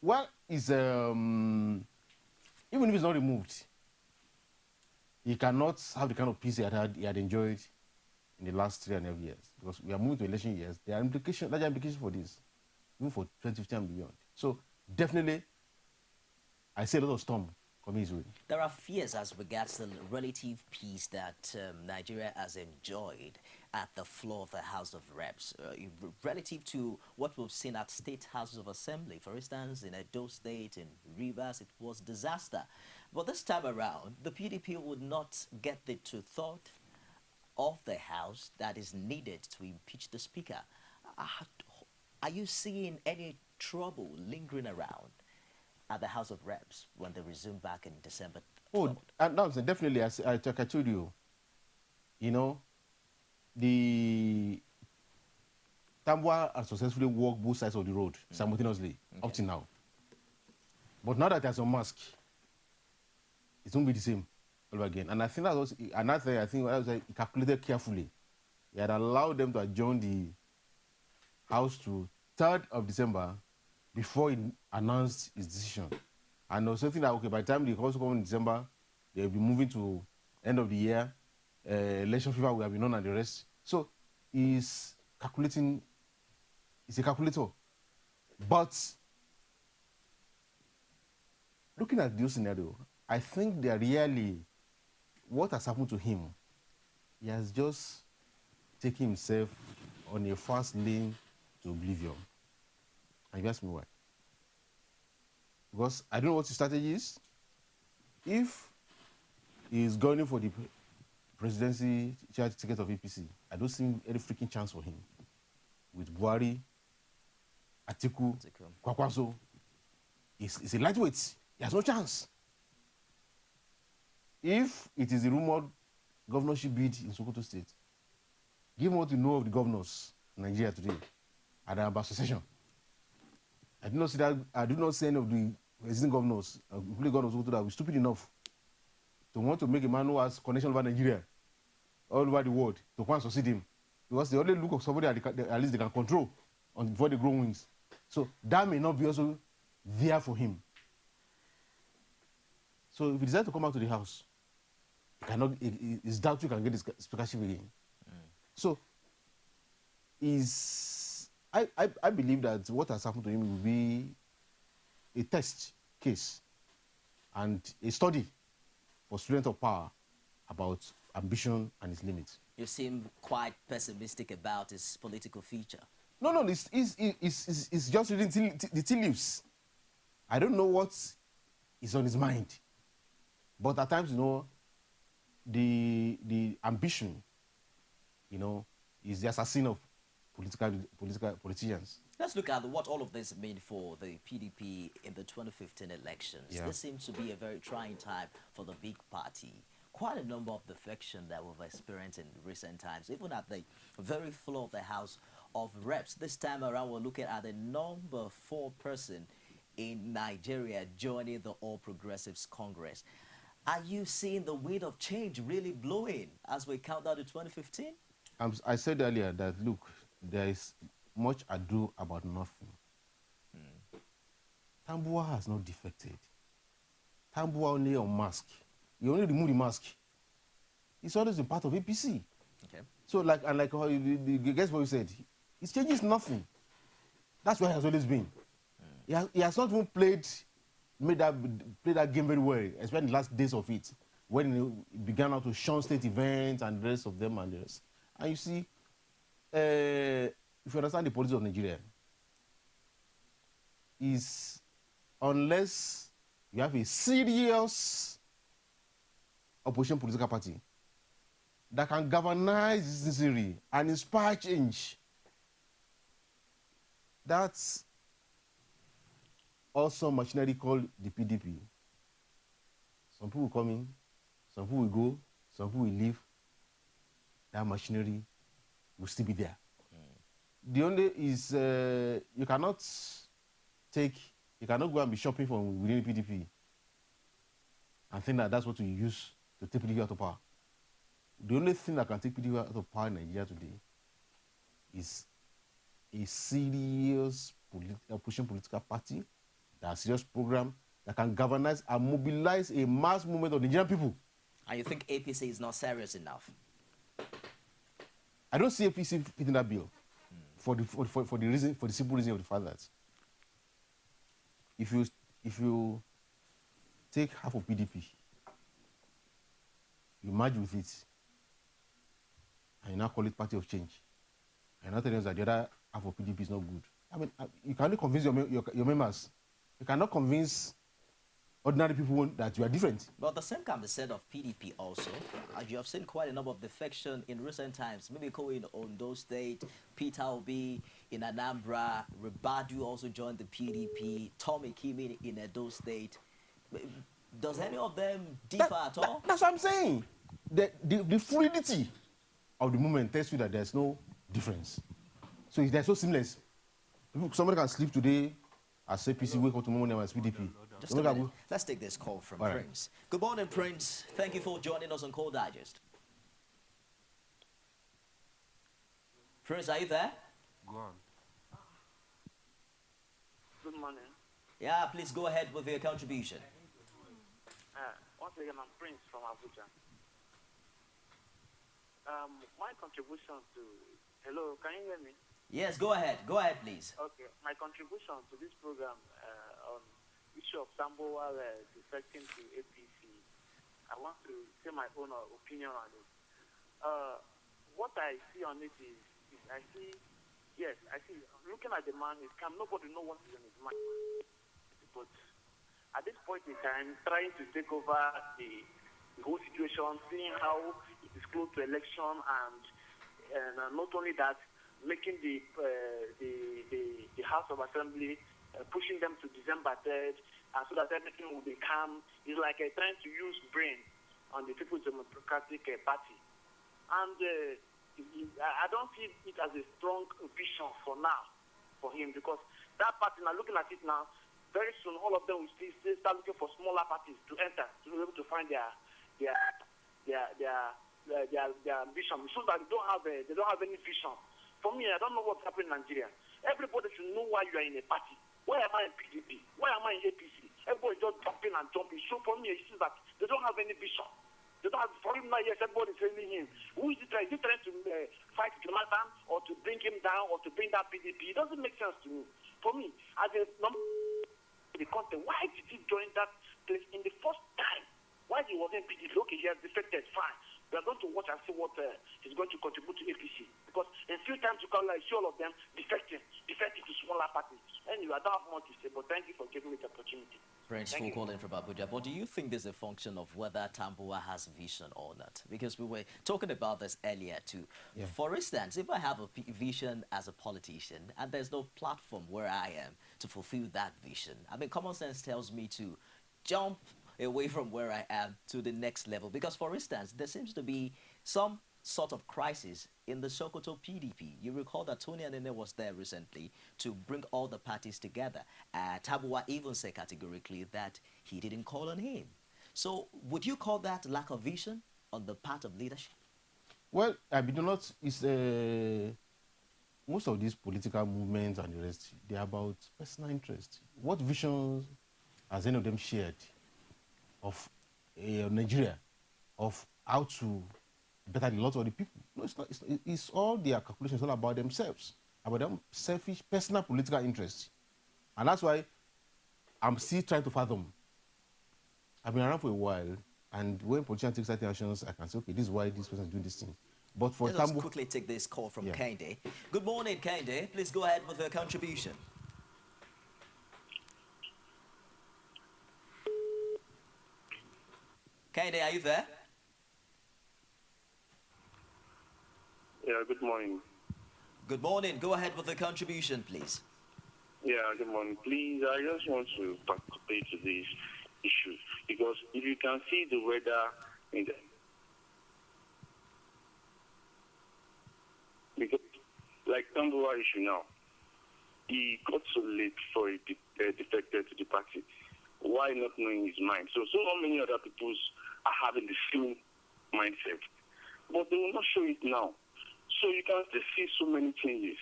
Well, it's even if it's not removed, he cannot have the kind of peace he had enjoyed in the last 3.5 years, because we are moving to election years. There are large implications for this, even for 2015 and beyond. So definitely, I see a lot of storm coming his way. There are fears as regards the relative peace that Nigeria has enjoyed at the floor of the House of Reps, relative to what we've seen at state houses of assembly. For instance, in Edo State, in Rivers, it was disaster. But this time around, the PDP would not get the two-thirds of the House that is needed to impeach the Speaker. Are you seeing any trouble lingering around at the House of Reps when they resume back in December 12th? Oh, and that's definitely, as I told you, you know, the Tambuwal has successfully walked both sides of the road simultaneously up to now. But now that there's a mask, it won't be the same all over again. And I think that was another thing. I think he calculated carefully. He had allowed them to adjourn the House to 3rd of December before he announced his decision. And also think that, okay, by the time the House come in December, they'll be moving to end of the year, election fever will have been on and the rest. So he's calculating, he's a calculator. But looking at this scenario, I think that really what has happened to him, he has just taken himself on a fast lane to oblivion. And you ask me why? Because I don't know what his strategy is. If he's going for the presidency charge ticket of APC, I don't see any freaking chance for him. With Buhari, Atiku, Kwakwaso, he's a lightweight. He has no chance. If it is the rumored governorship bid in Sokoto State, given what you know of the governors in Nigeria today, and their association, I do not see that. I do not see any of the existing governors, including governors that will be stupid enough to want to make a man who has connection over Nigeria, all over the world, to come and succeed him, because they only look of somebody at least they can control before they grow wings. So that may not be also there for him. So if he decides to come out to the House, he cannot. It's doubt you can get his speakership again. So I believe that what has happened to him will be a test case and a study for students of power about ambition and its limits. You seem quite pessimistic about his political future. No, it's just reading the tea leaves. I don't know what is on his mind. But at times, you know, the ambition, you know, is the assassin of politicians. Let's look at what all of this mean for the PDP in the 2015 elections. Yeah. This seems to be a very trying time for the big party. Quite a number of defection that we've experienced in recent times, even at the very floor of the House of Reps. This time around, we're looking at the number 4 person in Nigeria joining the All Progressives Congress. Are you seeing the wind of change really blowing as we count down to 2015? I said earlier that, look, there is much ado about nothing. Tambuwal has not defected. Tambuwal only unmasked. He only removed the mask. He's always been part of APC. Okay. So, like how guess what you said? It changes nothing. That's where he has always been. He has not even played that game very well, especially in the last days of it, when he began out to shun state events and the rest of them and the rest. And you see, if you understand the politics of Nigeria, is unless you have a serious opposition political party that can galvanize this necessary and inspire change, that's also machinery called the PDP. Some people will come in, some people will go, some people will leave. That machinery will still be there. The only is you cannot go and be shopping from within the PDP and think that that's what you use to take PDP out of power. The only thing that can take PDP out of power in Nigeria today is a serious pushing political party, that has a serious program that can galvanize and mobilize a mass movement of Nigerian people. And you think APC is not serious enough? I don't see APC fitting that bill for the simple reason of the fact that if you take half of PDP, you merge with it, and you now call it party of change, and now telling us that the other half of PDP is not good. I mean, you can only convince your members. You cannot convince ordinary people that you are different. But the same can be said of PDP also. As you have seen quite a number of defection in recent times. Maybe Kowi in Ondo State, Peter Obi in Anambra, Ribadu also joined the PDP, Tommy Kimi in Edo State. Does any of them differ at all? That's what I'm saying. The fluidity of the movement tells you that there's no difference. So they're so seamless. Somebody can sleep today as APC, wake up tomorrow morning as PDP. Just a minute. Let's take this call from All Prince. Right. Good morning, Prince. Thank you for joining us on Call Digest. Prince, are you there? Go on. Good morning. Yeah, please go ahead with your contribution. Once again, I'm Prince from Abuja. My contribution to... Hello, can you hear me? Yes, go ahead. Go ahead, please. Okay, my contribution to this program on issue of Tambuwal defecting to APC, I want to say my own opinion on it. What I see on it is I see, looking at the man, nobody knows what is in his mind. But at this point in time, trying to take over the whole situation, seeing how it is close to election, and not only that, making the House of Assembly, pushing them to December 3rd, so that everything will be calm. It's like trying to use brain on the People's Democratic Party. And I don't see it as a strong vision for now, for him, because that party, now looking at it now, very soon all of them will still start looking for smaller parties to enter, to be able to find their ambition. So that they don't have any vision. For me, I don't know what's happening in Nigeria. Everybody should know why you are in a party. Why am I in PDP? Why am I in APC? Everybody just jumping and jumping. So for me, it seems that they don't have any vision. They don't have, for him now, yes, everybody's telling him. Who is he trying? Is he trying to fight Jonathan or to bring him down or to bring that PDP? It doesn't make sense to me. For me, as a number the content, why did he join that place in the first time? Why he was in PDP? Okay, he has defected, fine. We are going to watch and see what he's going to contribute to APC. Because in a few times you can see all of them defecting to smaller parties. Anyway, I don't have much to say, but thank you for giving me the opportunity. Prince, full calling from Abuja. But do you think there's a function of whether Tambuwal has vision or not? Because we were talking about this earlier too. Yeah. For instance, if I have a vision as a politician and there's no platform where I am to fulfill that vision, I mean, common sense tells me to jump away from where I am to the next level. Because, for instance, there seems to be some sort of crisis in the Sokoto PDP. You recall that Tony Anene was there recently to bring all the parties together. Tambuwal even said categorically that he didn't call on him. So would you call that lack of vision on the part of leadership? Well, I do not. It's most of these political movements and the rest, they're about personal interest. What visions has any of them shared of Nigeria, of how to better the lot of the people? No, it's not. It's all their calculations, all about themselves, about them selfish, personal political interests. And that's why I'm still trying to fathom. I've been around for a while, and when politicians take certain actions, I can say, okay, this is why this person is doing this thing. But for Let us quickly take this call from Kende. Good morning, Kende. Please go ahead with your contribution. Kende, are you there? Yeah, good morning. Good morning. Go ahead with the contribution, please. Yeah, good morning. Please, I just want to participate to this issue because if you can see the weather in the because like Tambuwal issue now, he got so late for a defected to the party. Why not knowing his mind? So many other people are having the same mindset, but they will not show it now. So you can still see so many changes.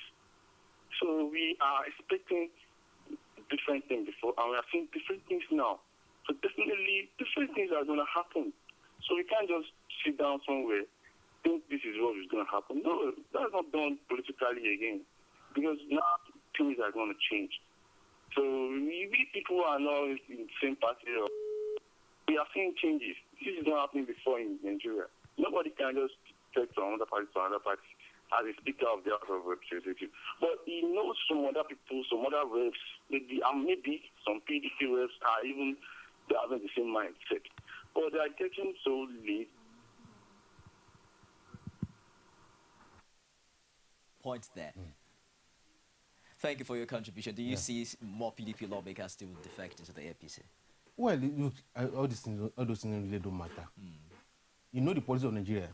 So we are expecting different things before, and we are seeing different things now. So definitely different things are going to happen. So we can't just sit down somewhere, think this is what is going to happen. No, that's not done politically again, because now things are going to change. So we people are not in the same party. We are seeing changes. This is not happening before in Nigeria. Nobody can just take from another party to another party as a speaker of the House of Representatives. But he knows some other people, some other reps, maybe some PDP reps are even having the same mindset. But they are getting so late. Point there. Thank you for your contribution. Do you see more PDP lawmakers still defect into the APC? Well, look, all those things really don't matter. You know the policy of Nigeria.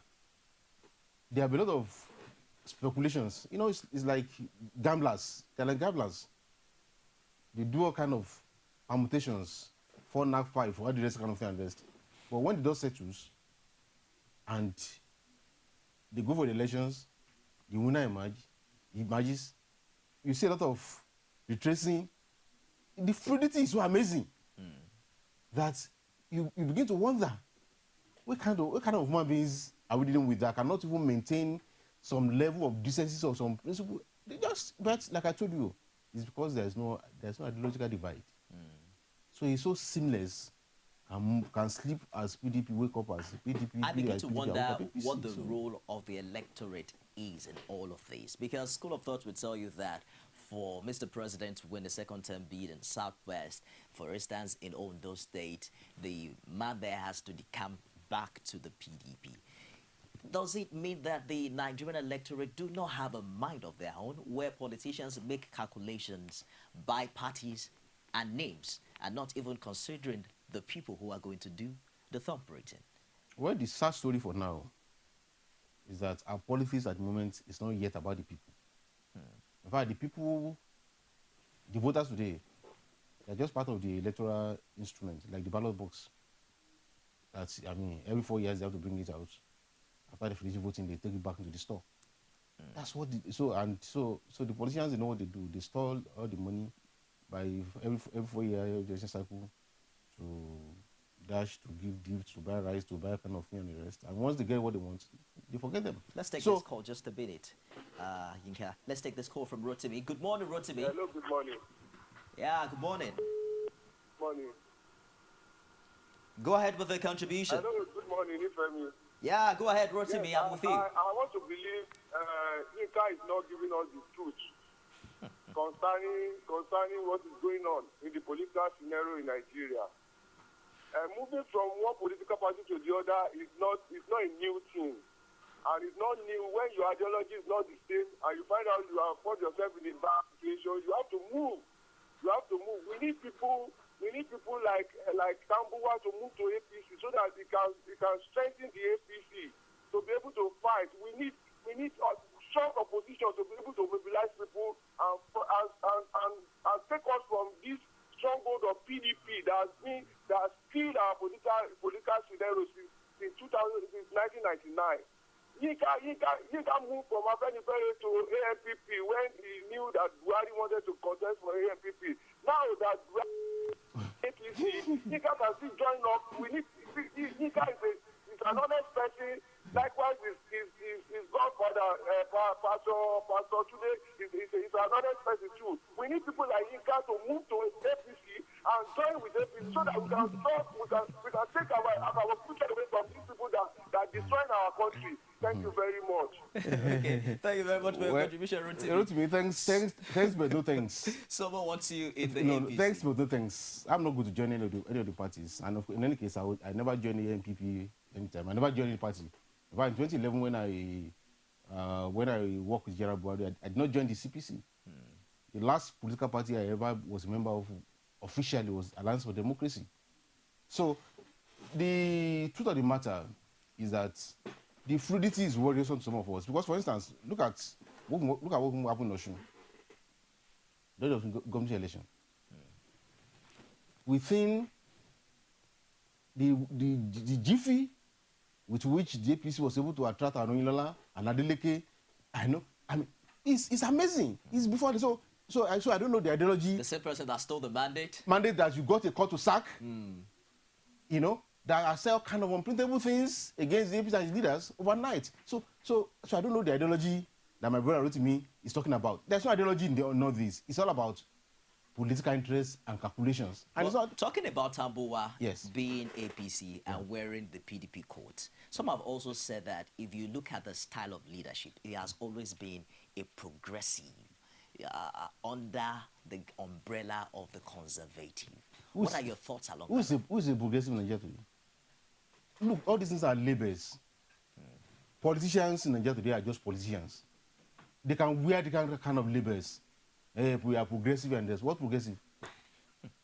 There are a lot of speculations. You know, it's like gamblers. They're like gamblers. They do all kind of permutations, 4 knock 5, all the rest kind of thing and rest. But when the dust settles and they go for the elections, the winner emerges, you see a lot of retracing. The fluidity is so amazing that you begin to wonder what kind of human beings are we dealing with that cannot even maintain some level of decency or some principle. But like I told you, it's because there's no ideological divide. So it's so seamless. Can sleep as PDP, wake up as PDP. I begin to PDP, wonder PDP, what the role of the electorate is in all of this. Because school of thought would tell you that for Mr. President to win the second term bid in Southwest, for instance, in Ondo State, the man there has to decamp back to the PDP. Does it mean that the Nigerian electorate do not have a mind of their own, where politicians make calculations by parties and names, and not even considering the people who are going to do the thumbprinting? Well, the sad story for now is that our politics at the moment is not yet about the people. In fact, the people, the voters today, they're just part of the electoral instrument, like the ballot box. That's, I mean, every 4 years they have to bring it out. After they finish voting, they take it back into the store. That's what so the politicians, they know what they do. They store all the money by every 4 year election cycle to dash, to give gifts, to buy rice, to buy kind of thing and the rest. And once they get what they want, they forget them. Let's take this call just a minute, Yinka. Let's take this call from Rotimi. Good morning, Rotimi. Hello, good morning. Yeah, good morning. Morning. Go ahead with the contribution. Hello, good morning, Ifemi. Yeah, go ahead, Rotimi. Yes, I'm with you. I want to believe Yinka is not giving us the truth concerning what is going on in the political scenario in Nigeria. Moving from one political party to the other is not a new thing. And it's not new when your ideology is not the same and you find out you have put yourself in a bad situation. You have to move. You have to move. We need people like Tambuwal to move to APC so that it can strengthen the APC to be able to fight. We need strong opposition to be able to mobilize people and take us from this stronghold of PDP that has killed our political 1999. He can move from Afenifere to ANPP when he knew that Buhari wanted to contest for ANPP. Now that APC, he can still join up. We need he is an honest person. Likewise, his godfather, Pastor Chude, is an honest person too. We need people like Ika to move to APC and join with APC so that we can take our future away from these people that destroy our country. Thank you very much. Okay, thank you very much for your contribution, Rotimi. Rotimi, thanks, but no thanks. Someone wants you in the No, APC. thanks, but no thanks. I'm not going to join any of the parties. And in any case, I never joined the NPP anytime. I never joined any party. In fact, in 2011, when I worked with Gerald Buhari, I did not join the CPC. The last political party I ever was a member of officially was Alliance for Democracy. So the truth of the matter is that the fluidity is worrisome to some of us. Because, for instance, look at what happened in Osun. During the government election. Within the jiffy with which the APC was able to attract Anoyilola and Adeleke, I mean, it's amazing. It's before the, so I don't know the ideology. The same person that stole the mandate. Mandate that you got a call to sack. You know, that are sell kind of unprintable things against the APC and its leaders overnight. So I don't know the ideology that my brother wrote to me is talking about. There's no ideology in all this. It's all about political interests and calculations. And Well, it's not talking about Tambuwal Yes. being APC and wearing the PDP coat, some have also said that if you look at the style of leadership, it has always been a progressive under the umbrella of the conservative. What are your thoughts along that? Who's a progressive in Nigeria today? Look, all these things are labels. Politicians in Nigeria today are just politicians. They can wear the kind of labels. We are progressive and this. What progressive?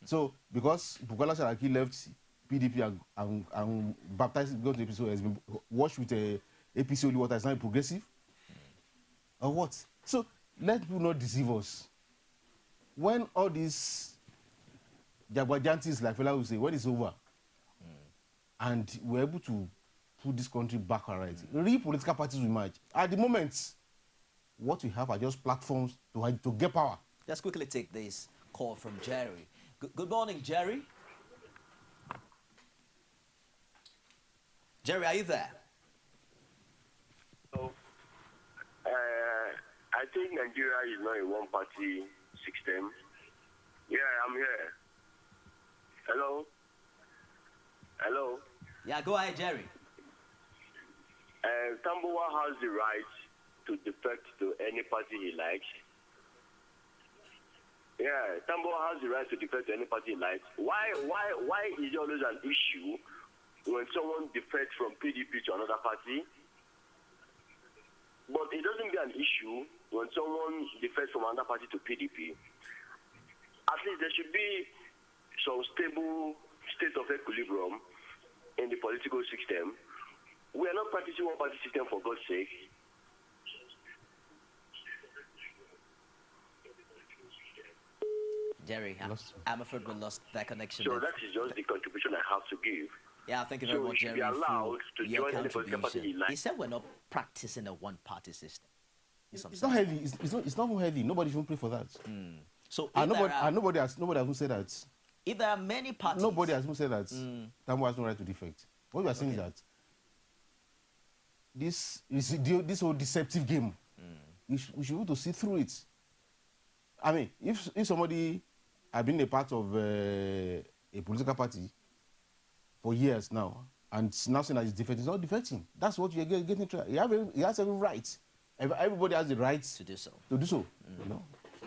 So, because Bukola Saraki left PDP and baptized, go to APC, has been washed with a APC only water, is not progressive? Or what? So, let people not deceive us. When all these Jagwajantis, like Fela will say, when it's over, and we're able to put this country back all right, real political parties will emerge. At the moment, what we have are just platforms to get power. Let's quickly take this call from Jerry. Good morning, Jerry. Jerry, are you there? So, I think Nigeria is not a one-party system. Yeah, I'm here. Hello? Hello? Yeah, go ahead, Jerry. Tambuwal has the right to defect to any party he likes. Yeah, Tambuwal has the right to defect to any party he likes. Why is it always an issue when someone defects from PDP to another party? But it doesn't be an issue when someone defects from another party to PDP. At least there should be some stable state of equilibrium in the political system. We are not practicing one-party system, for God's sake. Jerry, I'm afraid we lost that connection. So that is just the contribution I have to give. Yeah, thank you very much, Jerry, be allowed for to your join any political party he contribution. likes. He said we're not practicing a one-party system. It's not heavy. It's not heavy. Nobody should pray for that. So Nobody has said that. if there are many parties... Nobody has said that Tambuwal has no right to defect. What we are saying is that this whole deceptive game, we should be able to see through it. I mean, if somebody had been a part of a political party for years now, and now saying that he's defecting, he's not defecting. That's what you're getting to. He has every right. Everybody has the right to do so. You know?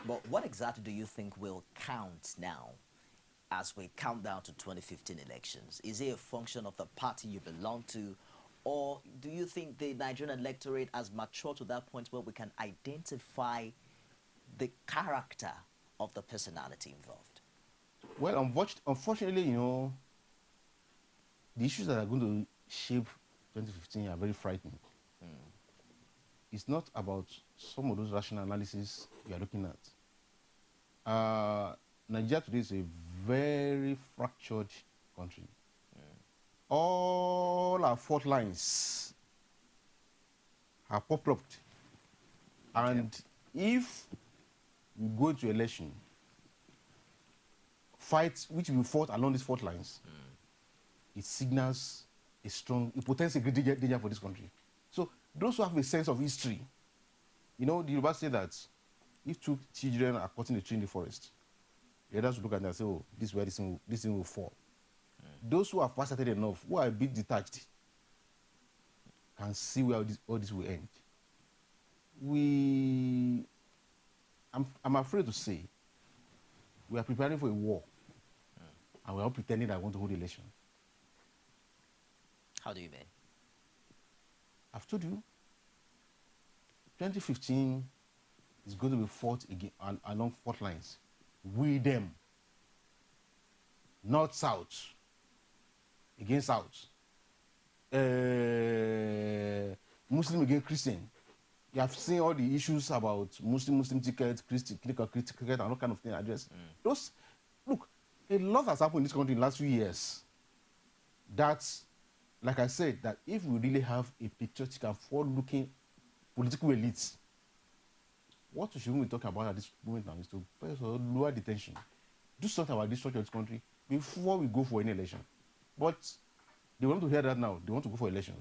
But what exactly do you think will count now as we count down to 2015 elections? Is it a function of the party you belong to, or do you think the Nigerian electorate has matured to that point where we can identify the character of the personality involved? Well, unfortunately, you know, the issues that are going to shape 2015 are very frightening. It's not about some of those rational analyses we are looking at. Nigeria today is a very fractured country. All our fault lines have popped up. And if we go to election, fights which we fought along these fault lines, it signals a potential great danger for this country. So those who have a sense of history, you know, the Yoruba say that if two children are cutting a tree in the forest, the others will look at it and say, oh, this is where this thing will fall. Those who are farsighted enough, who are a bit detached, can see where all this will end. I'm afraid to say, we are preparing for a war, and we are all pretending that we want to hold the election. How do you mean? I've told you, 2015 is going to be fought again along fault lines. We them, North South, against South, Muslim against Christian. You have seen all the issues about Muslim tickets, Christian ticket, and all kind of thing addressed. Those, look, a lot has happened in this country in the last few years. That's, like I said, that if we really have a patriotic and forward-looking political elite, what we should be talking about at this moment now is to first of all lower the tension, do something about this structure of this country before we go for any election. But they want to hear that now. They want to go for election.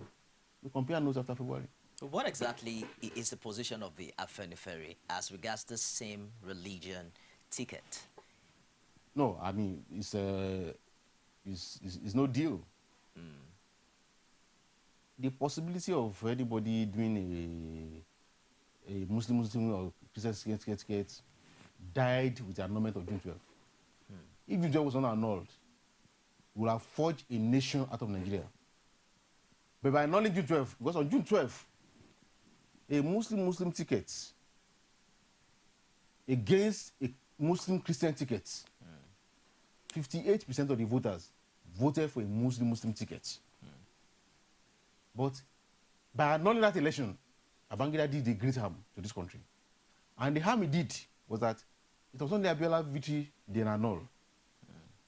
We compare notes after February. What exactly is the position of the Afenifere as regards the same religion ticket? No, I mean, it's no deal. The possibility of anybody doing a Muslim or Christian ticket died with the annulment of June 12. If June 12 was not annulled, we would have forged a nation out of Nigeria. But by annulling June 12, because on June 12, a Muslim ticket against a Muslim Christian ticket, 58% of the voters voted for a Muslim ticket. But by annulling that election, Babangida did a great harm to this country. And the harm he did was that it was only Abiola victory they annul.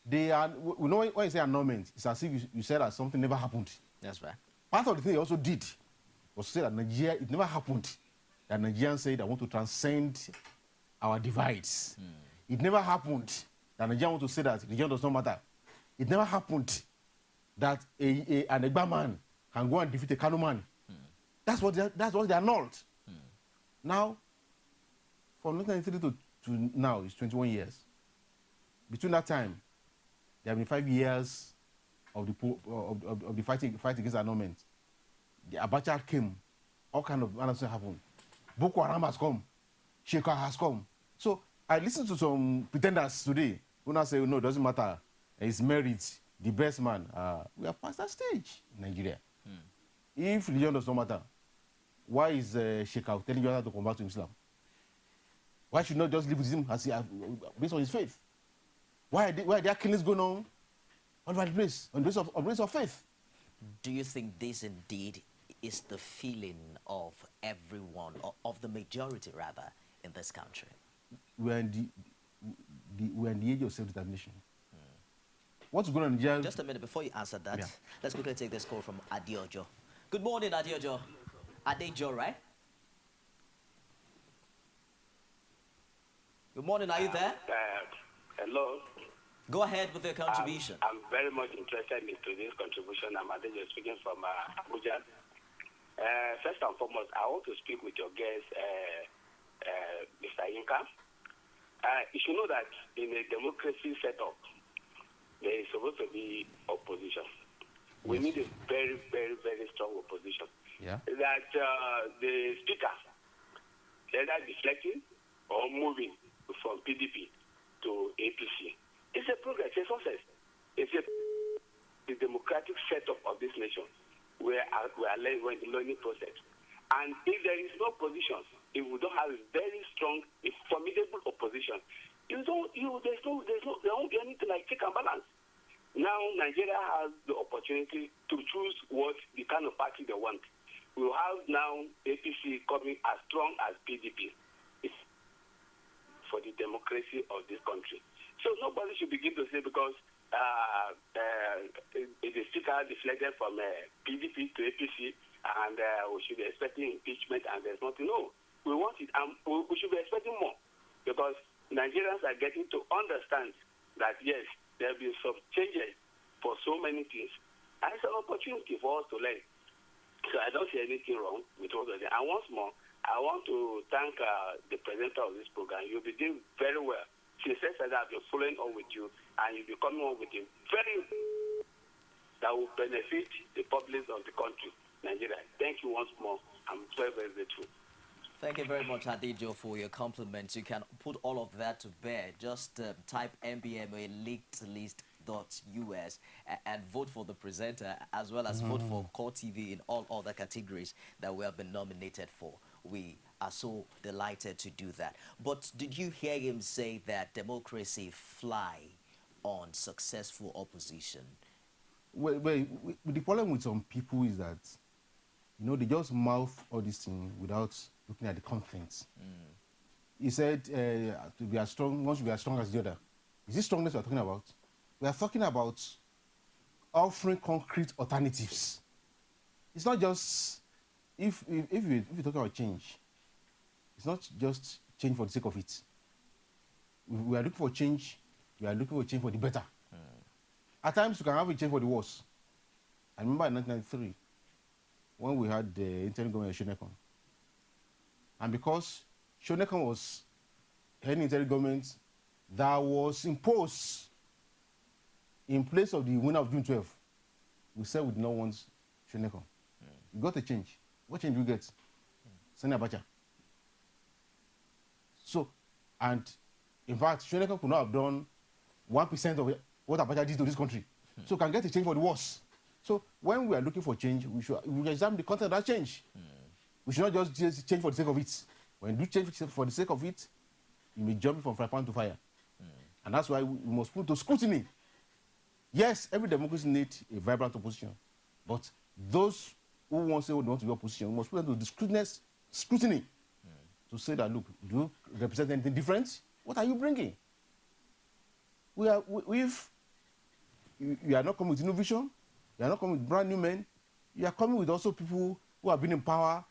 They are, you know, when you say annulment, it's as if you said that something never happened. That's right. Part of the thing he also did was to say that Nigeria, it never happened that Nigerians say they want to transcend our divides. It never happened that Nigerians want to say that religion does not matter. It never happened that an Egba man can go and defeat a Kano man. That's what they annulled. Now, from 1993 to now, it's 21 years. Between that time, there have been 5 years of the fight against annulment. The Abacha came, all kind of things happened. Boko Haram has come, Sheka has come. So I listened to some pretenders today who now say, no, it doesn't matter. It's merit, the best man. We are past that stage in Nigeria. If religion does not matter, why is Sheka telling you how to convert to Islam? Why should not just live with him as based on his faith? Why are there killings going on all over the place on the basis of faith? Do you think this indeed is the feeling of everyone, or of the majority rather, in this country? We're in the age of self-determination. What's going on in Nigeria? Just a minute before you answer that, let's quickly take this call from Adiojo. Good morning, Adiojo. Adejo, right? Good morning, are you there? Hello. Go ahead with your contribution. I'm very much interested in today's contribution. I'm Adejo speaking from Abuja. First and foremost, I want to speak with your guest, Mr. Inka. You should know that in a democracy setup, there is supposed to be opposition. We need a very, very, very strong opposition. That the speaker, either deflecting or moving from PDP to APC. It's a progress, it's a success. It's the democratic setup of this nation where we are in the learning process. And if there is no opposition, if we don't have a very strong, a formidable opposition, there won't be anything like check and balance. Now Nigeria has the opportunity to choose what the kind of party they want. We have now APC coming as strong as PDP. It's for the democracy of this country. So nobody should begin to say because the speaker deflected from PDP to APC and we should be expecting impeachment, and there's nothing. No, we want it, and we should be expecting more, because Nigerians are getting to understand that, yes, there have been some changes for so many things, and it's an opportunity for us to learn. So I don't see anything wrong with what we're doing. And once more, I want to thank the presenter of this program. You'll be doing very well. Since that I've been following on with you, and you'll be coming on with a very that will benefit the public of the country, Nigeria. Thank you once more. I'm very, very grateful. Thank you very much, Adejo, for your compliments. You can put all of that to bear. Just type MBMA leakedlist.us and vote for the presenter, as well as vote for Core TV in all other categories that we have been nominated for. We are so delighted to do that. But did you hear him say that democracy fly on successful opposition? Well, the problem with some people is that, you know, they just mouth all these things without looking at the contents. He said to be as strong, one should be as strong as the other. Is this strongness we're talking about? We are talking about offering concrete alternatives. It's not just, if you talk about change, it's not just change for the sake of it. We are looking for change, we are looking for change for the better. At times, you can have a change for the worse. I remember in 1993, when we had the interim government of Shonekon. And because Shonekon was heading interim government that was imposed in place of the winner of June 12, we said we did not want Shonekon. We got a change. What change do we get? Sani Abacha. So, and in fact, Shonekon could not have done 1% of what Abacha did to this country. So can get a change for the worse. So when we are looking for change, we should examine the content of that change. We should not just change for the sake of it. When you do change for the sake of it, you may jump from fire pan to fire. And that's why we must put to scrutiny. Yes, every democracy needs a vibrant opposition. But those who want to say they want to be opposition, we must put them to the scrutiny to say that, look, do you represent anything different? What are you bringing? If you are not coming with innovation, you are not coming with brand new men, you are coming with also people who have been in power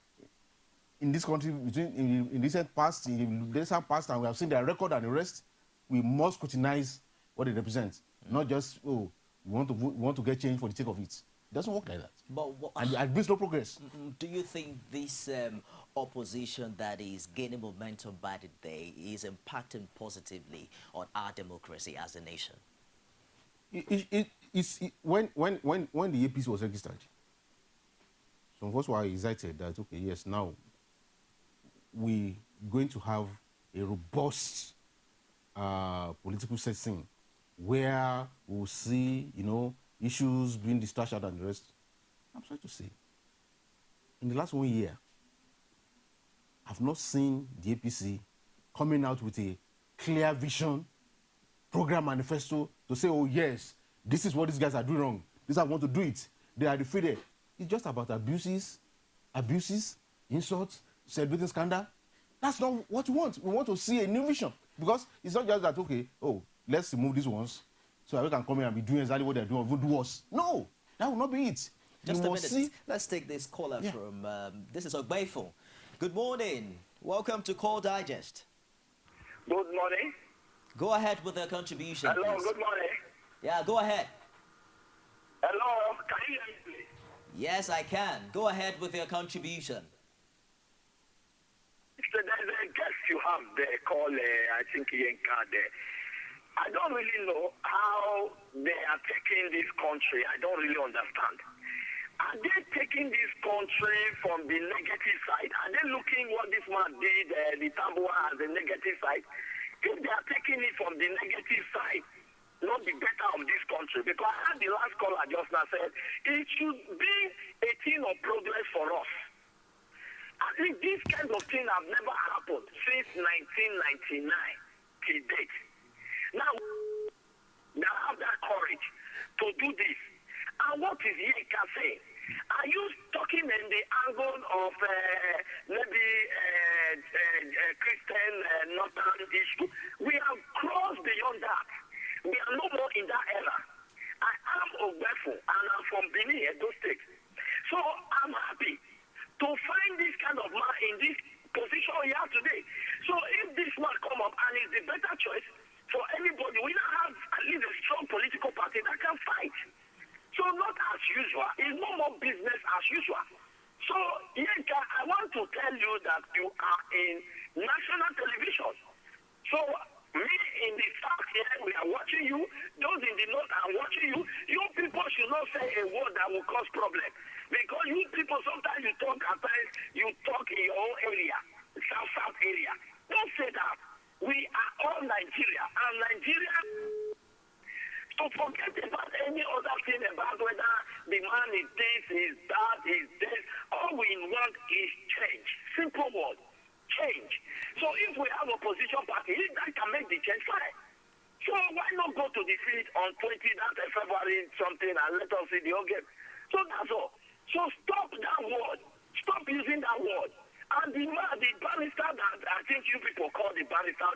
in this country in recent past, in the recent past, and we have seen their record and the rest. We must scrutinize what they represent, not just, oh, we want to get change for the sake of it. It doesn't work like that. But and it brings no progress. Do you think this opposition that is gaining momentum by the day is impacting positively on our democracy as a nation? When the APC was registered, some of us were excited that, okay, yes, now we're going to have a robust political setting where we'll see, you know, issues being discharged and the rest. I'm sorry to say, in the last 1 year, I've not seen the APC coming out with a clear vision, program manifesto to say, oh yes, this is what these guys are doing wrong. This is how I want to do it. They are defeated. It's just about abuses, insults, celebrating scandal. That's not what we want. We want to see a new vision. Because it's not just that, okay, oh, let's remove these ones so that we can come in and be doing exactly what they're doing, even do worse. No, that will not be it. Just a minute. Let's take this caller from, this is Ogbeifo. Good morning. Welcome to Call Digest. Good morning. Go ahead with the contribution. Hello, please. good morning. Yeah, go ahead. Hello, can you hear me, please? Yes, I can. Go ahead with your contribution. So there's a guest you have there called, I think, Yenka there. I don't really know how they are taking this country. I don't really understand. Are they taking this country from the negative side? Are they looking what this man did, the Tambuwal, as the negative side? If they are taking it from the negative side, not the better of this country, because I had the last caller just now said, it should be a thing of progress for us. I think this kind of thing have never happened since 1999 till date. Now, they have that courage to do this. And what is Yeka saying? Are you talking in the angle of maybe Christian Northern issue? We have crossed beyond that. We are no more in that era. I am Ogbeifo, and I'm from Benin, Edo State. So I'm happy the better choice for anybody. We now have at least a strong political party that can fight. So not as usual. It's no more business as usual. So, Yenka, I want to tell you that you are in national television. So, me in the south here, we are watching you. Those in the north are watching you. You people should not say a word that will cause problem. Because you people, sometimes you talk, at times you talk in your own area, south area. Don't say that. We are all Nigeria. And Nigeria... So forget about any other thing about whether the man is this, is that, is this. All we want is change. Simple word. Change. So if we have opposition party, if that can make the change, fine. So why not go to the field on 20th February something and let us see the whole game? So that's all. So stop that word. Stop using that word. And the barrister that I think you people call the barrister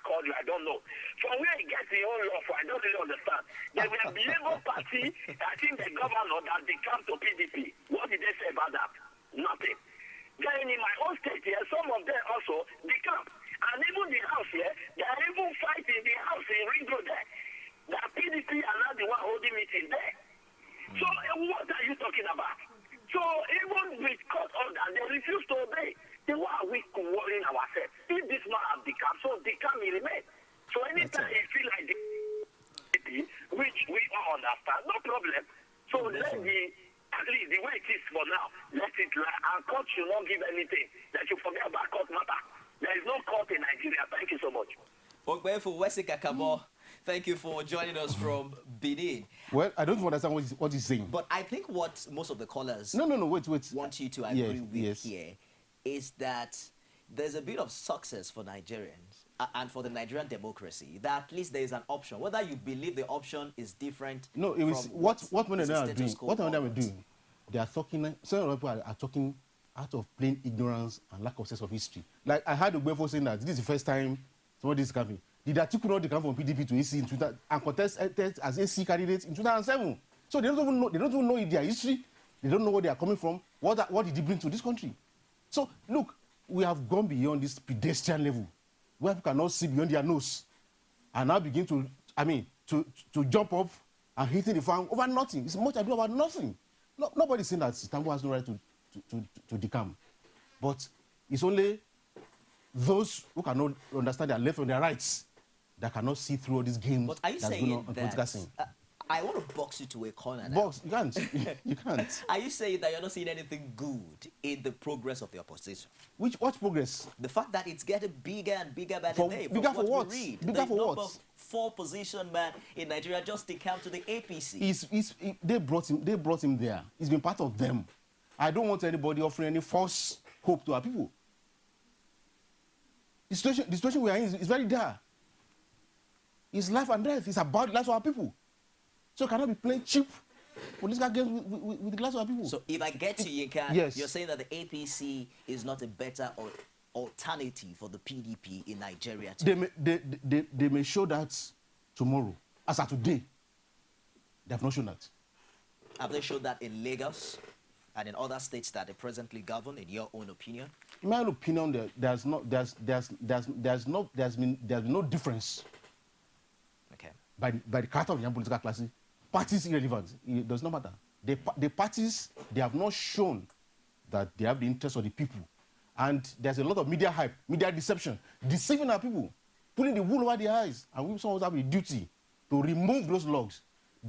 called you, I don't know. From where he gets the own law for, I don't really understand. There were Labour Party, I think the governor that they come to PDP. What did they say about that? Nothing. Then in my own state here, some of them also, they come. And even the house here, they are even fighting the house in Ring Road there. That PDP are not the one holding meeting there. So what are you talking about? So even with court order, they refuse to obey. Then why are we worrying ourselves? If this man has decam, so decam will remain. So anytime you feel like the which we all understand, no problem. So let the, at least the way it is for now, let it lie. And court should not give anything. That you forget about court matter. There is no court in Nigeria. Thank you so much. Thank you for joining us from Benin. Well, I don't understand what he's saying. But I think what most of the callers wait. want you to agree with here is that there's a bit of success for Nigerians and for the Nigerian democracy, that at least there is an option. Whether you believe the option is different. No, it was what men are doing. What men are doing. They are talking. Some people are talking out of plain ignorance and lack of sense of history. Like I heard Ogbefo saying that this is the first time somebody is coming. Did Atiku not come from PDP to AC in 2000 and contest as AC candidate in 2007? So they don't even know. They don't even know their history. They don't know where they are coming from. What did he bring to this country? So look, we have gone beyond this pedestrian level, where people cannot see beyond their nose, and now begin to, to jump up and hitting the farm over nothing. It's much ado about nothing. No, nobody's saying that Tambuwal has no right to decamp, but it's only those who cannot understand their left and their rights that cannot see through all these games. But are you saying that I want to box you to a corner now? Box? You can't. You can't. Are you saying that you're not seeing anything good in the progress of the opposition? What progress? The fact that it's getting bigger and bigger by the day. Bigger for what? Bigger for what? 4 position man in Nigeria just decamped to the APC. They brought him there. He's been part of them. I don't want anybody offering any false hope to our people. The situation we are in is very dire. It's life and death. It's about the lives of our people. So cannot be playing cheap political games with the lives of our people. So if I get you, Yinka, yes. You're saying that the APC is not a better alternative for the PDP in Nigeria today? They may show that tomorrow. As of today, they have not shown that. Have they showed that in Lagos and in other states that they presently govern, in your own opinion? In my own opinion, there's been no difference. Okay. By the character of the young political classes. Parties irrelevant. It does not matter. The parties, they have not shown that they have the interest of the people. And there's a lot of media hype, media deception, deceiving our people, putting the wool over their eyes. And we someone have a duty to remove those logs,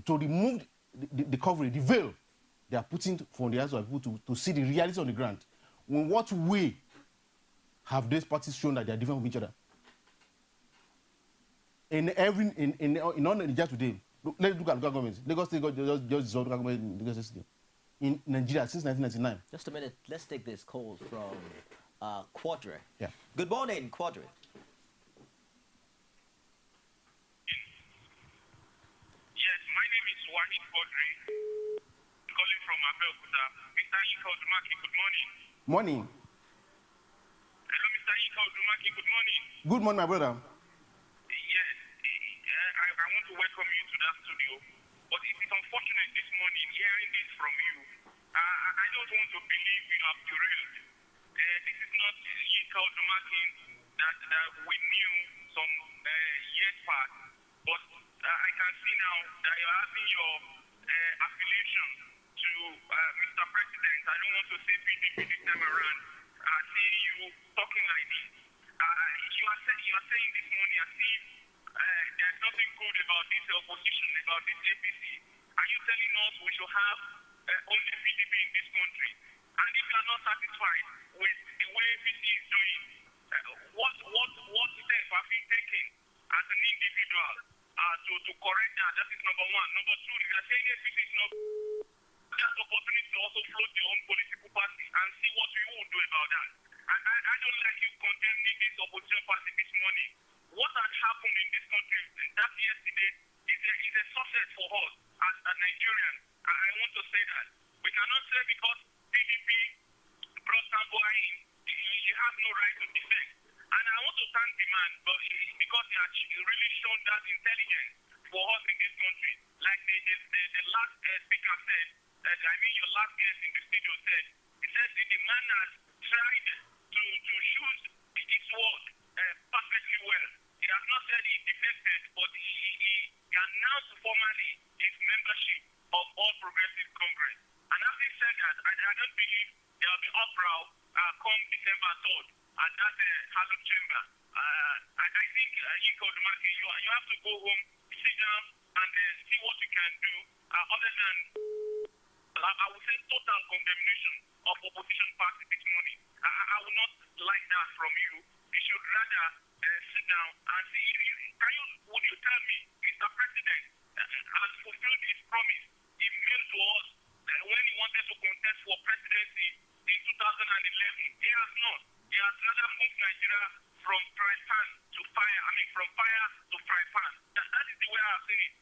to remove the covering, the veil they are putting from the eyes of people to see the reality on the ground. In what way have these parties shown that they are different from each other? In all Nigeria today, let's look at local governments. Lagos State just dissolved local government in Lagos State. In Nigeria since 1999. Just a minute. Let's take this call from Quadri. Yeah. Good morning, Quadri. Yes, my name is Wahid Quadri. Calling from Abeokuta. Mr. Yinka Odumaki, good morning. Morning. Hello, Mr. Yinka Odumaki, good morning. Good morning, my brother. Yes, I want to welcome you to that studio. But it is unfortunate this morning hearing this from you. I don't want to believe you have derailed. This is not Yinka Odumaki that we knew some years past, but I can see now that you're having your affiliation to Mr. President. I don't want to say PDP this time around. Seeing you talking like this, you are saying this morning as if there's nothing good about this opposition, about this APC. Are you telling us we should have only PDP in this country? And if you are not satisfied with the way APC is doing, what steps have you taken as an individual to correct that? That is number one. Number two, if you are saying APC is not, that opportunity to also float your own political party and see what you will do about that. I don't like you condemning this opposition party this morning. What has happened in this country that yesterday is a success for us as Nigerians. I want to say that. We cannot say because PDP brought Tambuwal in, he has no right to defect. And I want to thank the man because he has really shown that intelligence for us in this country. Like the last speaker said, your last guest in the studio said, he said the man has tried to choose his word perfectly well. He has not said he defected, but he announced formally his membership of All Progressive Congress. And having said that, I don't believe there will be uproar come December 3rd at that Hallowed Chamber. I think, you have to go home, sit down, and see what you can do other than, I would say, total condemnation of opposition party this morning. I would not like that from you. You should rather sit down and see. Would you tell me, Mr. President has fulfilled his promise he made to us when he wanted to contest for presidency in 2011? He has not. He has rather moved Nigeria from fry pan to fire. From fire to fry pan. That is the way I have seen it.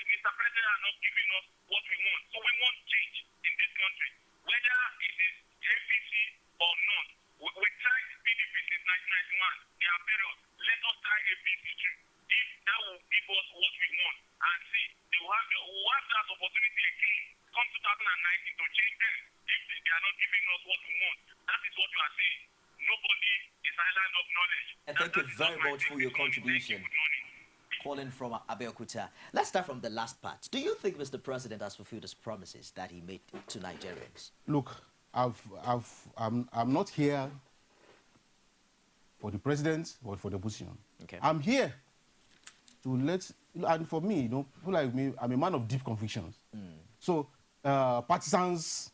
Mr. President has not given us what we want. So we want change in this country. Whether it is APC or not. We tried PDP since 1991. They have failed us. Let us try APC too. If that will give us what we want and see, we'll have that opportunity again come 2019 to change them if they are not giving us what we want. That is what you are saying. Nobody is island of knowledge. And thank you very much for your contribution. Calling from Abeokuta. Let's start from the last part. Do you think Mr. President has fulfilled his promises that he made to Nigerians? Look, I'm not here for the president or for the opposition. Okay. I'm here to and for me, people like me, I'm a man of deep convictions. So partisans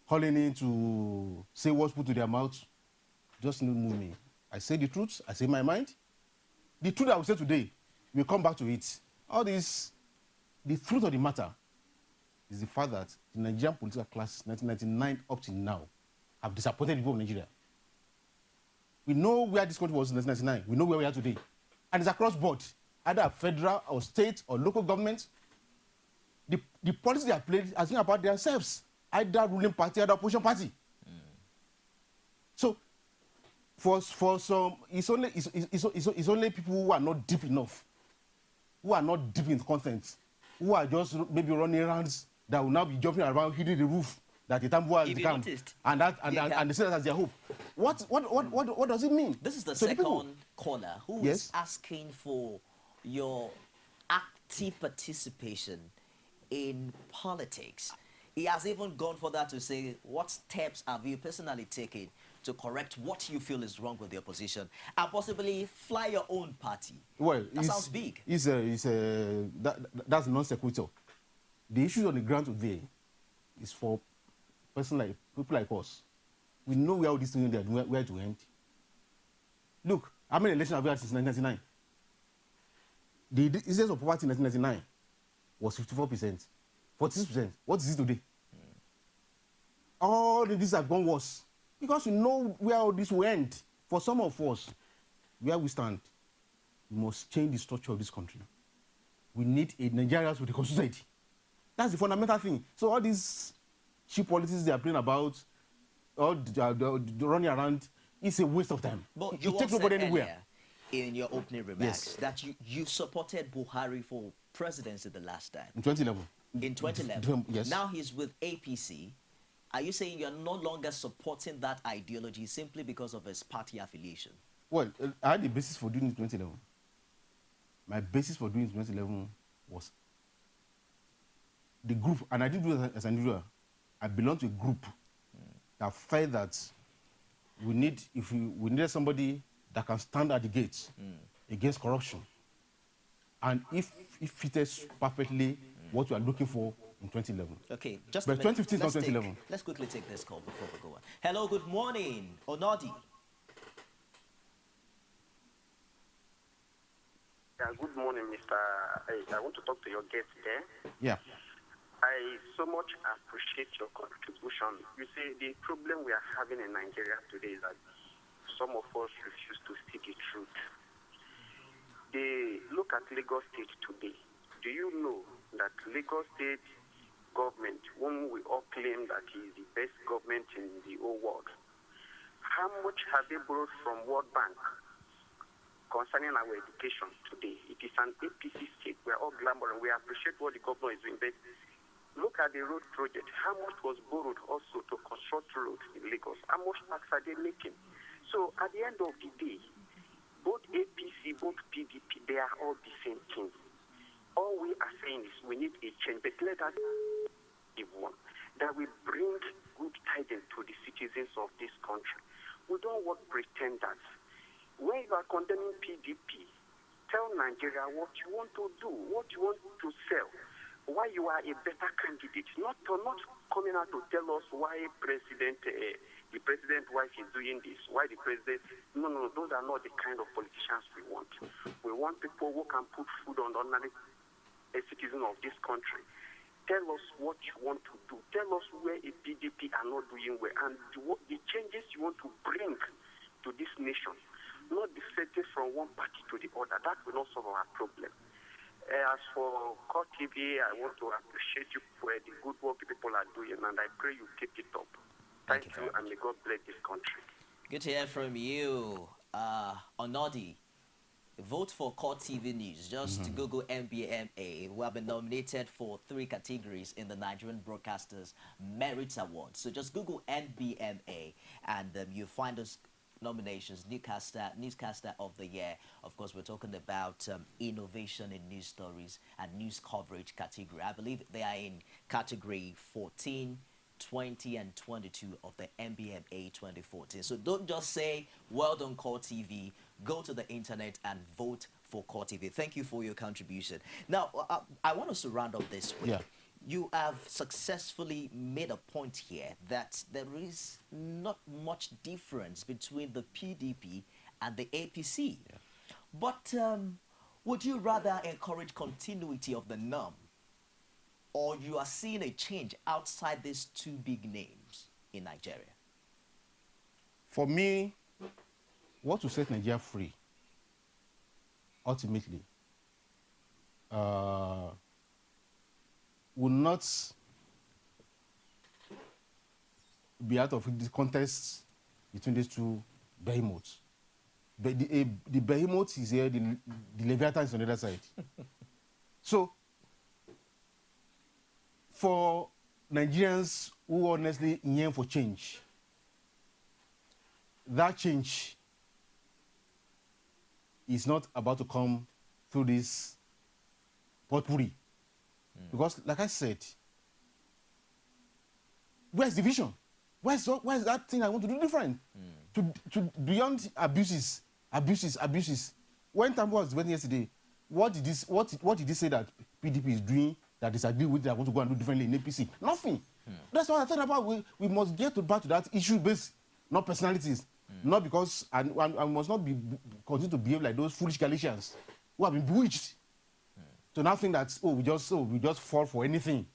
calling in to say what's put to their mouth just don't move me. I say the truth, I say my mind. The truth I will say today, we'll come back to it. All this, the truth of the matter is the fact that the Nigerian political class, 1999 up to now, have disappointed people of Nigeria. We know where this country was in 1999. We know where we are today. And it's across board, either federal or state or local government. The policy they have played has been about themselves, either ruling party, either opposition party. So, for some, it's only people who are not deep enough, who are not deep in content, who are just maybe running around that will now be jumping around, hitting the roof that the Tambuwal has become, and they say that as their hope. What does it mean? This is the second caller who is asking for your active participation in politics. He has even gone further to say, what steps have you personally taken to correct what you feel is wrong with the opposition and possibly fly your own party? Well, that sounds big. That's non sequitur. The issue on the ground today is for people like us. We know where all these things are, where to end. Look, how many elections have we had since 1999? The incidence of poverty in 1999 was 54%, 46%. What is it today? All of these have gone worse. Because we know where all this will end. For some of us, where we stand, we must change the structure of this country. We need a Nigerians with a society. That's the fundamental thing. So all these cheap politics they are playing about, all the running around, it's a waste of time. But you take nobody anywhere. In your opening remarks, that you supported Buhari for presidency the last time. In 2011. In 2011. Yes. Now he's with APC. Are you saying you're no longer supporting that ideology simply because of his party affiliation? Well, I had the basis for doing it in 2011. My basis for doing it in 2011 was the group, and I didn't do it as an individual. I belong to a group that felt that we needed somebody that can stand at the gates against corruption. And if it fits perfectly what we are looking for in 2011. Okay, just but a minute. 2015 is not 2011. Let's quickly take this call before we go on. Hello, good morning, Onodi. Yeah, good morning, Mr. I want to talk to your guest there. Yeah. I so much appreciate your contribution. You see, the problem we are having in Nigeria today is that some of us refuse to see the truth. They look at Lagos State today. Do you know that Lagos State government, when we all claim that is the best government in the whole world, how much have they borrowed from World Bank concerning our education today? It is an APC state. We are all glamorous. We appreciate what the governor is doing. But look at the road project. How much was borrowed also to construct roads in Lagos? How much tax are they making? So at the end of the day, both APC, both PDP, they are all the same thing. All we are saying is we need a change. But let us give one that will bring good tidings to the citizens of this country. We don't want pretenders. When you are condemning PDP, tell Nigeria what you want to do, what you want to sell, why you are a better candidate, not coming out to tell us why the president wife is doing this, why the president. No, those are not the kind of politicians we want. We want people who can put food on the ordinary citizen of this country. Tell us what you want to do. Tell us where a PDP are not doing well and the changes you want to bring to this nation. Not defected from one party to the other. That will not solve our problem. As for Core TV, I want to appreciate you for the good work people are doing, and I pray you keep it up. Thank you, and may God bless this country. Good to hear from you, Onodi. Vote for Core TV News. Just Google MBMA. We have been nominated for 3 categories in the Nigerian Broadcasters Merit Award. So just Google NBMA, and you'll find us nominations. Newscaster of the Year. Of course, we're talking about innovation in news stories and news coverage category. I believe they are in category 14, 20, and 22 of the MBMA 2014. So don't just say, well done, Core TV. Go to the internet and vote for Core TV. Thank you for your contribution. Now, I want us to round up this way. Yeah. You have successfully made a point here that there is not much difference between the PDP and the APC. Yeah. But would you rather encourage continuity of the norm, or you are seeing a change outside these 2 big names in Nigeria? For me, what will set Nigeria free, ultimately, will not be out of the contest between these 2 behemoths. But the behemoth is here, the Leviathan is on the other side. So, for Nigerians who honestly yearn for change, that change is not about to come through this potpourri. Because, like I said, where's the vision? Where's that thing I want to do different? To beyond abuses. When Tambuwal was debating yesterday, what did he say that PDP is doing that disagree with that I want to go and do differently in APC? Nothing. That's what I thought about. We must get back to that issue-based, not personalities. Not because I must not continue to behave like those foolish Galatians who have been bewitched. So now think that we just fall for anything.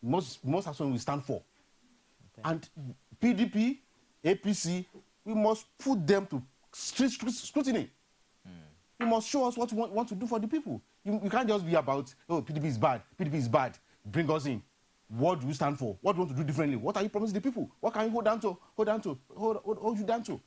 Most actually we stand for. Okay. And PDP, APC, we must put them to strict scrutiny. You must show us what you want to do for the people. You can't just be about, PDP is bad, bring us in. What do you stand for? What do you want to do differently? What are you promising the people? What can you hold you down to?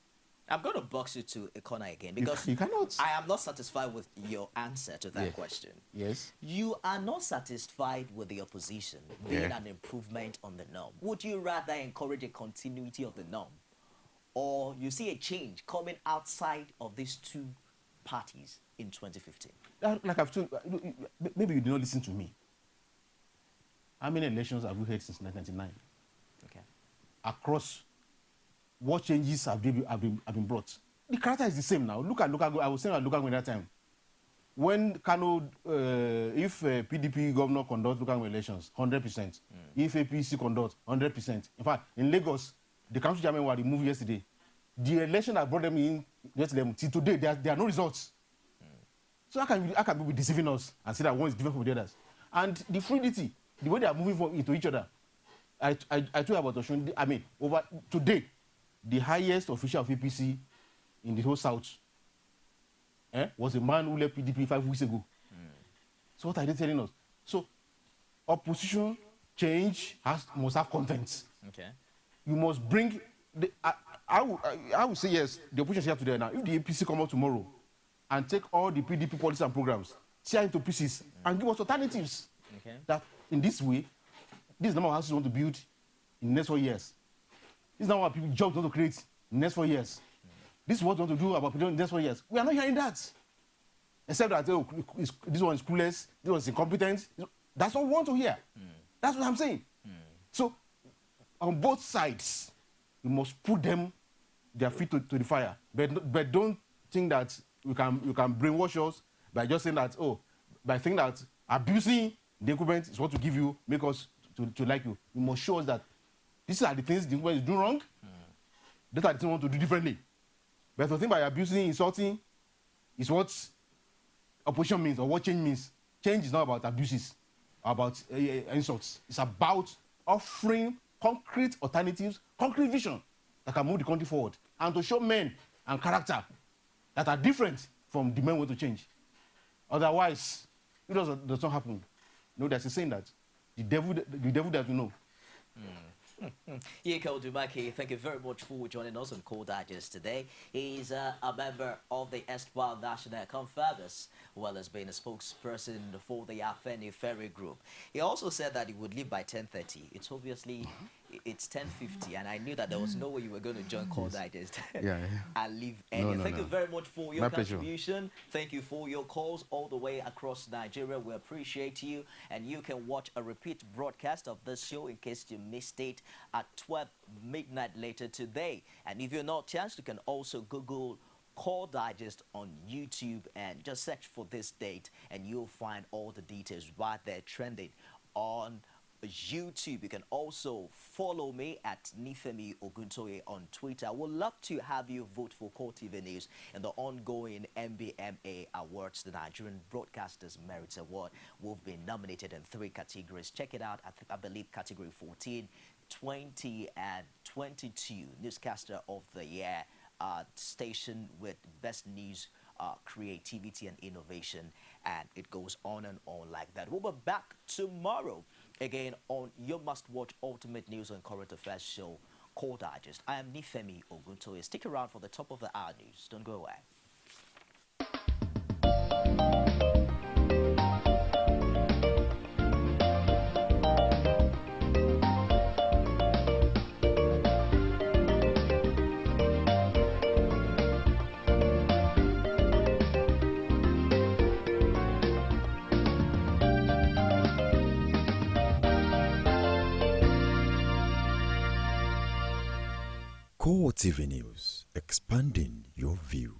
I'm going to box you to a corner again because you cannot. I am not satisfied with your answer to that question. Yes. You are not satisfied with the opposition being an improvement on the norm. Would you rather encourage a continuity of the norm or you see a change coming outside of these two parties in 2015? Like I've told, maybe you did not listen to me. How many elections have we had since 1999? Okay. Across, what changes have been brought? The character is the same now. Look at local. I was saying at local government that time. When Kano, if PDP governor conducts local elections, 100%. If APC conducts, 100%. In fact, in Lagos, the council chairman were removed yesterday. The election that brought them in yesterday, till today, there are no results. So how can we be deceiving us and say that one is different from the others? And the fluidity, the way they are moving into each other. I told you about Oshun. I mean, over today, the highest official of APC in the whole South was a man who left PDP 5 weeks ago. So what are they telling us? So opposition change must have content. Okay. You must bring. I would say yes. The opposition is here today now. If the APC come out tomorrow and take all the PDP policies and programs, tear into pieces, and give us alternatives. Okay. That in this way, this is the number of houses we want to build in the next 4 years. This is not what people jobs want to create in the next 4 years. This is what we want to do about people in the next 4 years. We are not hearing that. Except that this one is clueless, this one is incompetent. That's what we want to hear. That's what I'm saying. So, on both sides, you must put their feet to the fire. But don't think that you can brainwash us by just saying that, by thinking that abusing the incumbent is what to give you, make us to like you. You must show us that these are the things the incumbent is doing wrong. These are the things we want to do differently. But to think by abusing, insulting, is what opposition means or what change means. Change is not about abuses, about insults. It's about offering concrete alternatives, concrete vision that can move the country forward, and to show men and character that are different from the men who want to change. Otherwise, it does not happen. There's a saying that the devil that you know. Yeko Dumaki, thank you very much for joining us on Call Digest today. He's a member of the Espoir National Conference, as well as being a spokesperson for the Afeni Ferry Group. He also said that he would leave by 10:30. It's obviously, it's 10:50, and I knew that there was no way you were going to join Call Digest and leave earlier. Thank you very much for your contribution. Thank you for your calls all the way across Nigeria. We appreciate you, and you can watch a repeat broadcast of this show in case you missed it at 12 midnight later today. And if you're not chanced, you can also Google Call Digest on YouTube and just search for this date, and you'll find all the details right there trending on YouTube. You can also follow me at Nifemi Oguntoye on Twitter. I would love to have you vote for Core TV News in the ongoing MBMA Awards, the Nigerian Broadcasters Merit Award. We've been nominated in 3 categories. Check it out. I believe category 14, 20, and 22. Newscaster of the Year, station with best news, creativity and innovation, and it goes on and on like that. We'll be back tomorrow again on your must-watch ultimate news and current affairs show, Call Digest. I am Nifemi Oguntoye. Stick around for the top of the hour news. Don't go away. Core TV News, expanding your view.